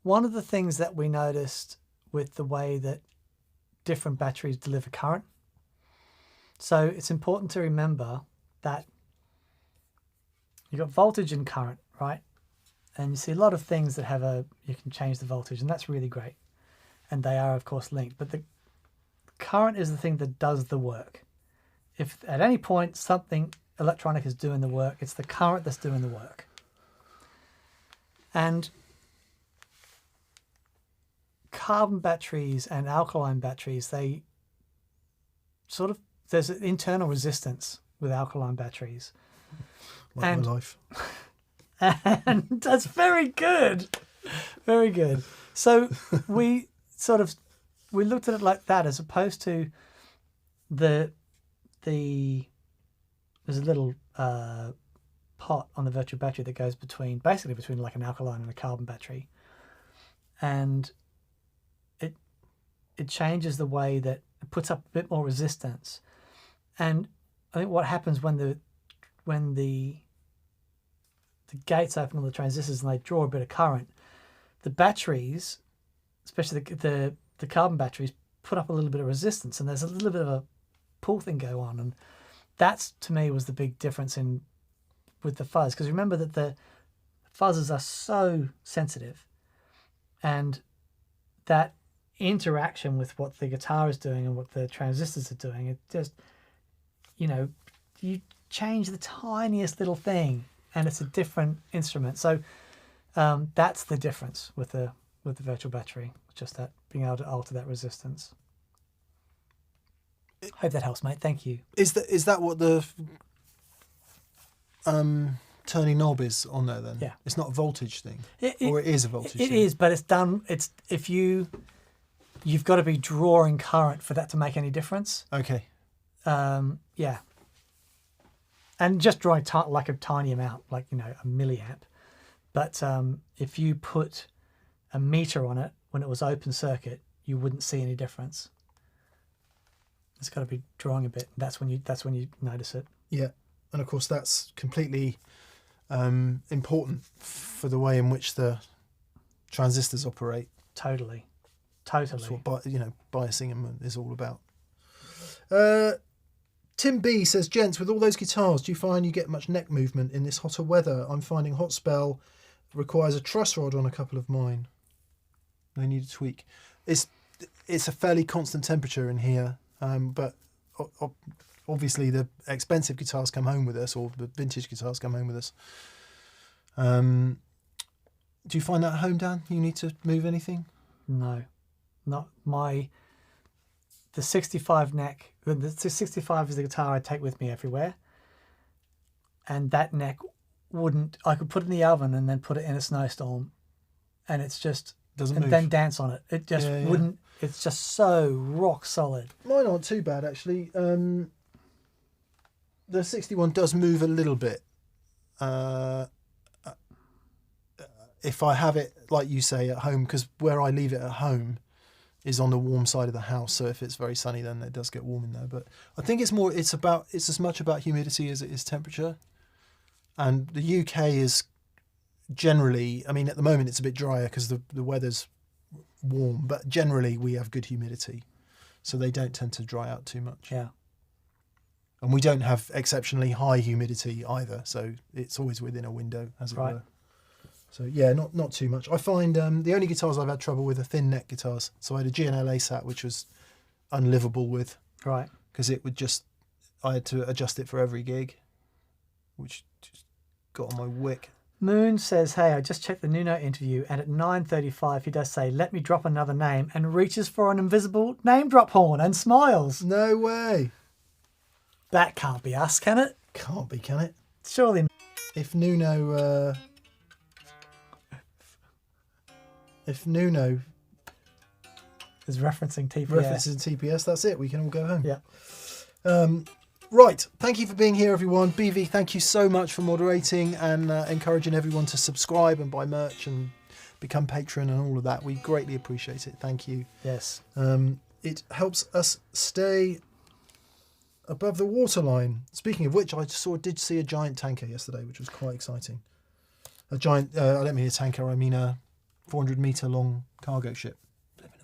One of the things that we noticed with the way that different batteries deliver current, so it's important to remember that you've got voltage and current, right? And you see a lot of things that have you can change the voltage, and that's really great. And they are, of course, linked. But the current is the thing that does the work. If at any point something electronic is doing the work, it's the current that's doing the work. And carbon batteries and alkaline batteries, there's an internal resistance with alkaline batteries. Like my life. And that's very good. Very good. So we looked at it like that, as opposed to there's a little pot on the virtual battery that goes between like an alkaline and a carbon battery. And it changes the way that it puts up a bit more resistance. And I think what happens when the gates open on the transistors and they draw a bit of current, the batteries, especially the carbon batteries, put up a little bit of resistance, and there's a little bit of a pull thing go on. And that's, to me, was the big difference with the fuzz, because remember that the fuzzes are so sensitive, and that interaction with what the guitar is doing and what the transistors are doing, it just, you change the tiniest little thing and it's a different instrument. So that's the difference with the virtual battery, just that being able to alter that resistance. Hope that helps, mate. Thank you. Is that what the turning knob is on there then? Yeah. It's not a voltage thing, It or it is a voltage It thing. is, but it's done. It's if you've got to be drawing current for that to make any difference. Okay. Yeah. And just drawing like a tiny amount, like a milliamp. But if you put a meter on it when it was open circuit, you wouldn't see any difference. It's got to be drawing a bit. That's when you notice it. Yeah, and of course that's completely important for the way in which the transistors operate. Totally. That's what biasing them is all about. Tim B says, gents, with all those guitars, do you find you get much neck movement in this hotter weather? I'm finding hot spell requires a truss rod on a couple of mine. They need a tweak. It's a fairly constant temperature in here, but obviously the expensive guitars come home with us, or the vintage guitars come home with us. Do you find that at home, Dan? You need to move anything? No, not my. The 65 neck. The 65 is the guitar I take with me everywhere, and that neck wouldn't. I could put it in the oven and then put it in a snowstorm, and it's just Doesn't and move. then dance on it. It just wouldn't. It's just so rock solid. Mine aren't too bad actually. The 61 does move a little bit. If I have it, like you say, at home, because where I leave it at home is on the warm side of the house. So if it's very sunny, then it does get warm in there. But I think it's as much about humidity as it is temperature. And the UK is generally, I mean, at the moment it's a bit drier because the weather's warm, but generally we have good humidity. So they don't tend to dry out too much. Yeah. And we don't have exceptionally high humidity either. So it's always within a window, as it were. So yeah, not too much. I find the only guitars I've had trouble with are thin neck guitars. So I had a G&L ASAT, which was unlivable with. Right. Because I had to adjust it for every gig, which just got on my wick. Moon says, hey, I just checked the Nuno interview, and at 9:35 he does say, let me drop another name, and reaches for an invisible name drop horn and smiles. No way. That can't be us, can it? Can't be, can it? Surely not. If Nuno Is referencing TPS. references TPS, that's it. We can all go home. Yeah. Right. Thank you for being here, everyone. BV, thank you so much for moderating and encouraging everyone to subscribe and buy merch and become patron and all of that. We greatly appreciate it. Thank you. Yes. It helps us stay above the waterline. Speaking of which, I did see a giant tanker yesterday, which was quite exciting. A giant, I don't mean a tanker, I mean a 400 metre long cargo ship.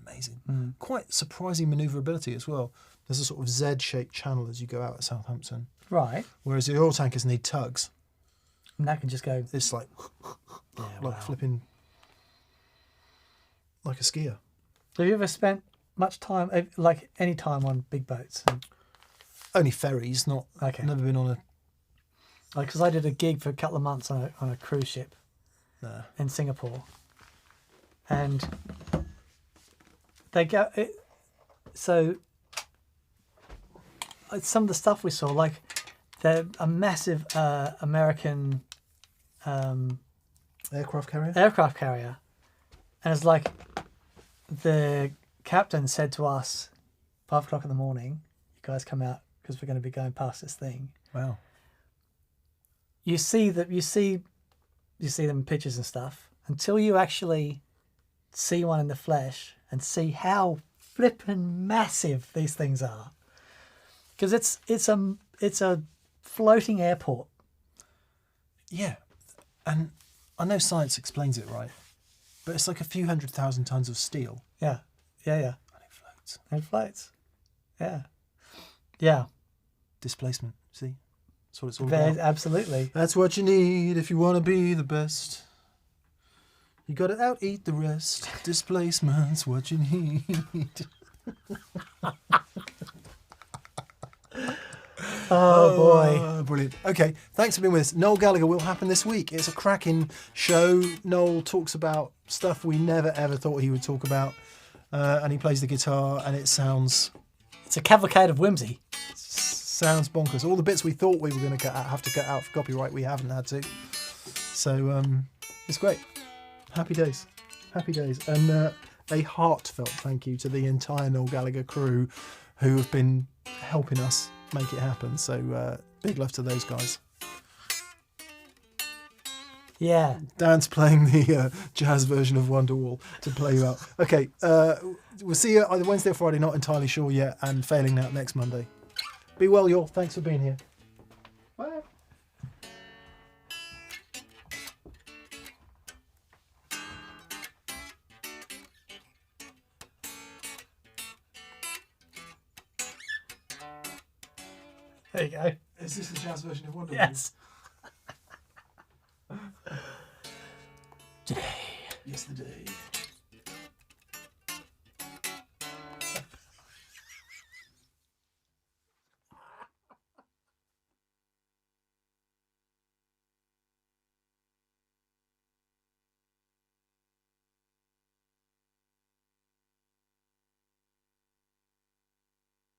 Amazing. Quite surprising manoeuvrability as well. There's a sort of Z-shaped channel as you go out at Southampton. Right. Whereas the oil tankers need tugs. And that can just go. It's like flipping like a skier. Have you ever spent much time, like any time on big boats? Only ferries, not. Okay. Never been on a. Because I did a gig for a couple of months on a cruise ship in Singapore, and they go. So some of the stuff we saw, like a massive American Aircraft carrier? and it's like the captain said to us, 5 o'clock in the morning, you guys come out because we're going to be going past this thing. Wow. You see them in pictures and stuff until you actually see one in the flesh and see how flippin' massive these things are. Because it's a floating airport. Yeah. And I know science explains it right, but it's like a few 100,000 tons of steel. Yeah. And it floats. It floats. Yeah. Yeah. Displacement, see? That's what it's all about. Absolutely. That's what you need if you want to be the best. You got to out-eat the rest. Displacement's what you need. Oh boy. Brilliant. Okay, thanks for being with us. Noel Gallagher will happen this week. It's a cracking show. Noel talks about stuff we never ever thought he would talk about. And he plays the guitar and it sounds It's a cavalcade of whimsy. Sounds bonkers. All the bits we thought we were going to have to cut out for copyright, we haven't had to. So it's great. Happy days. Happy days. And a heartfelt thank you to the entire Noel Gallagher crew who have been helping us make it happen. So big love to those guys. Yeah. Dan's playing the jazz version of Wonderwall to play you out. Okay, we'll see you either Wednesday or Friday, not entirely sure yet, and failing that next Monday. Be well, y'all. Thanks for being here. Bye. There you go. Is this the jazz version of Wonderwall? Yes. Yesterday.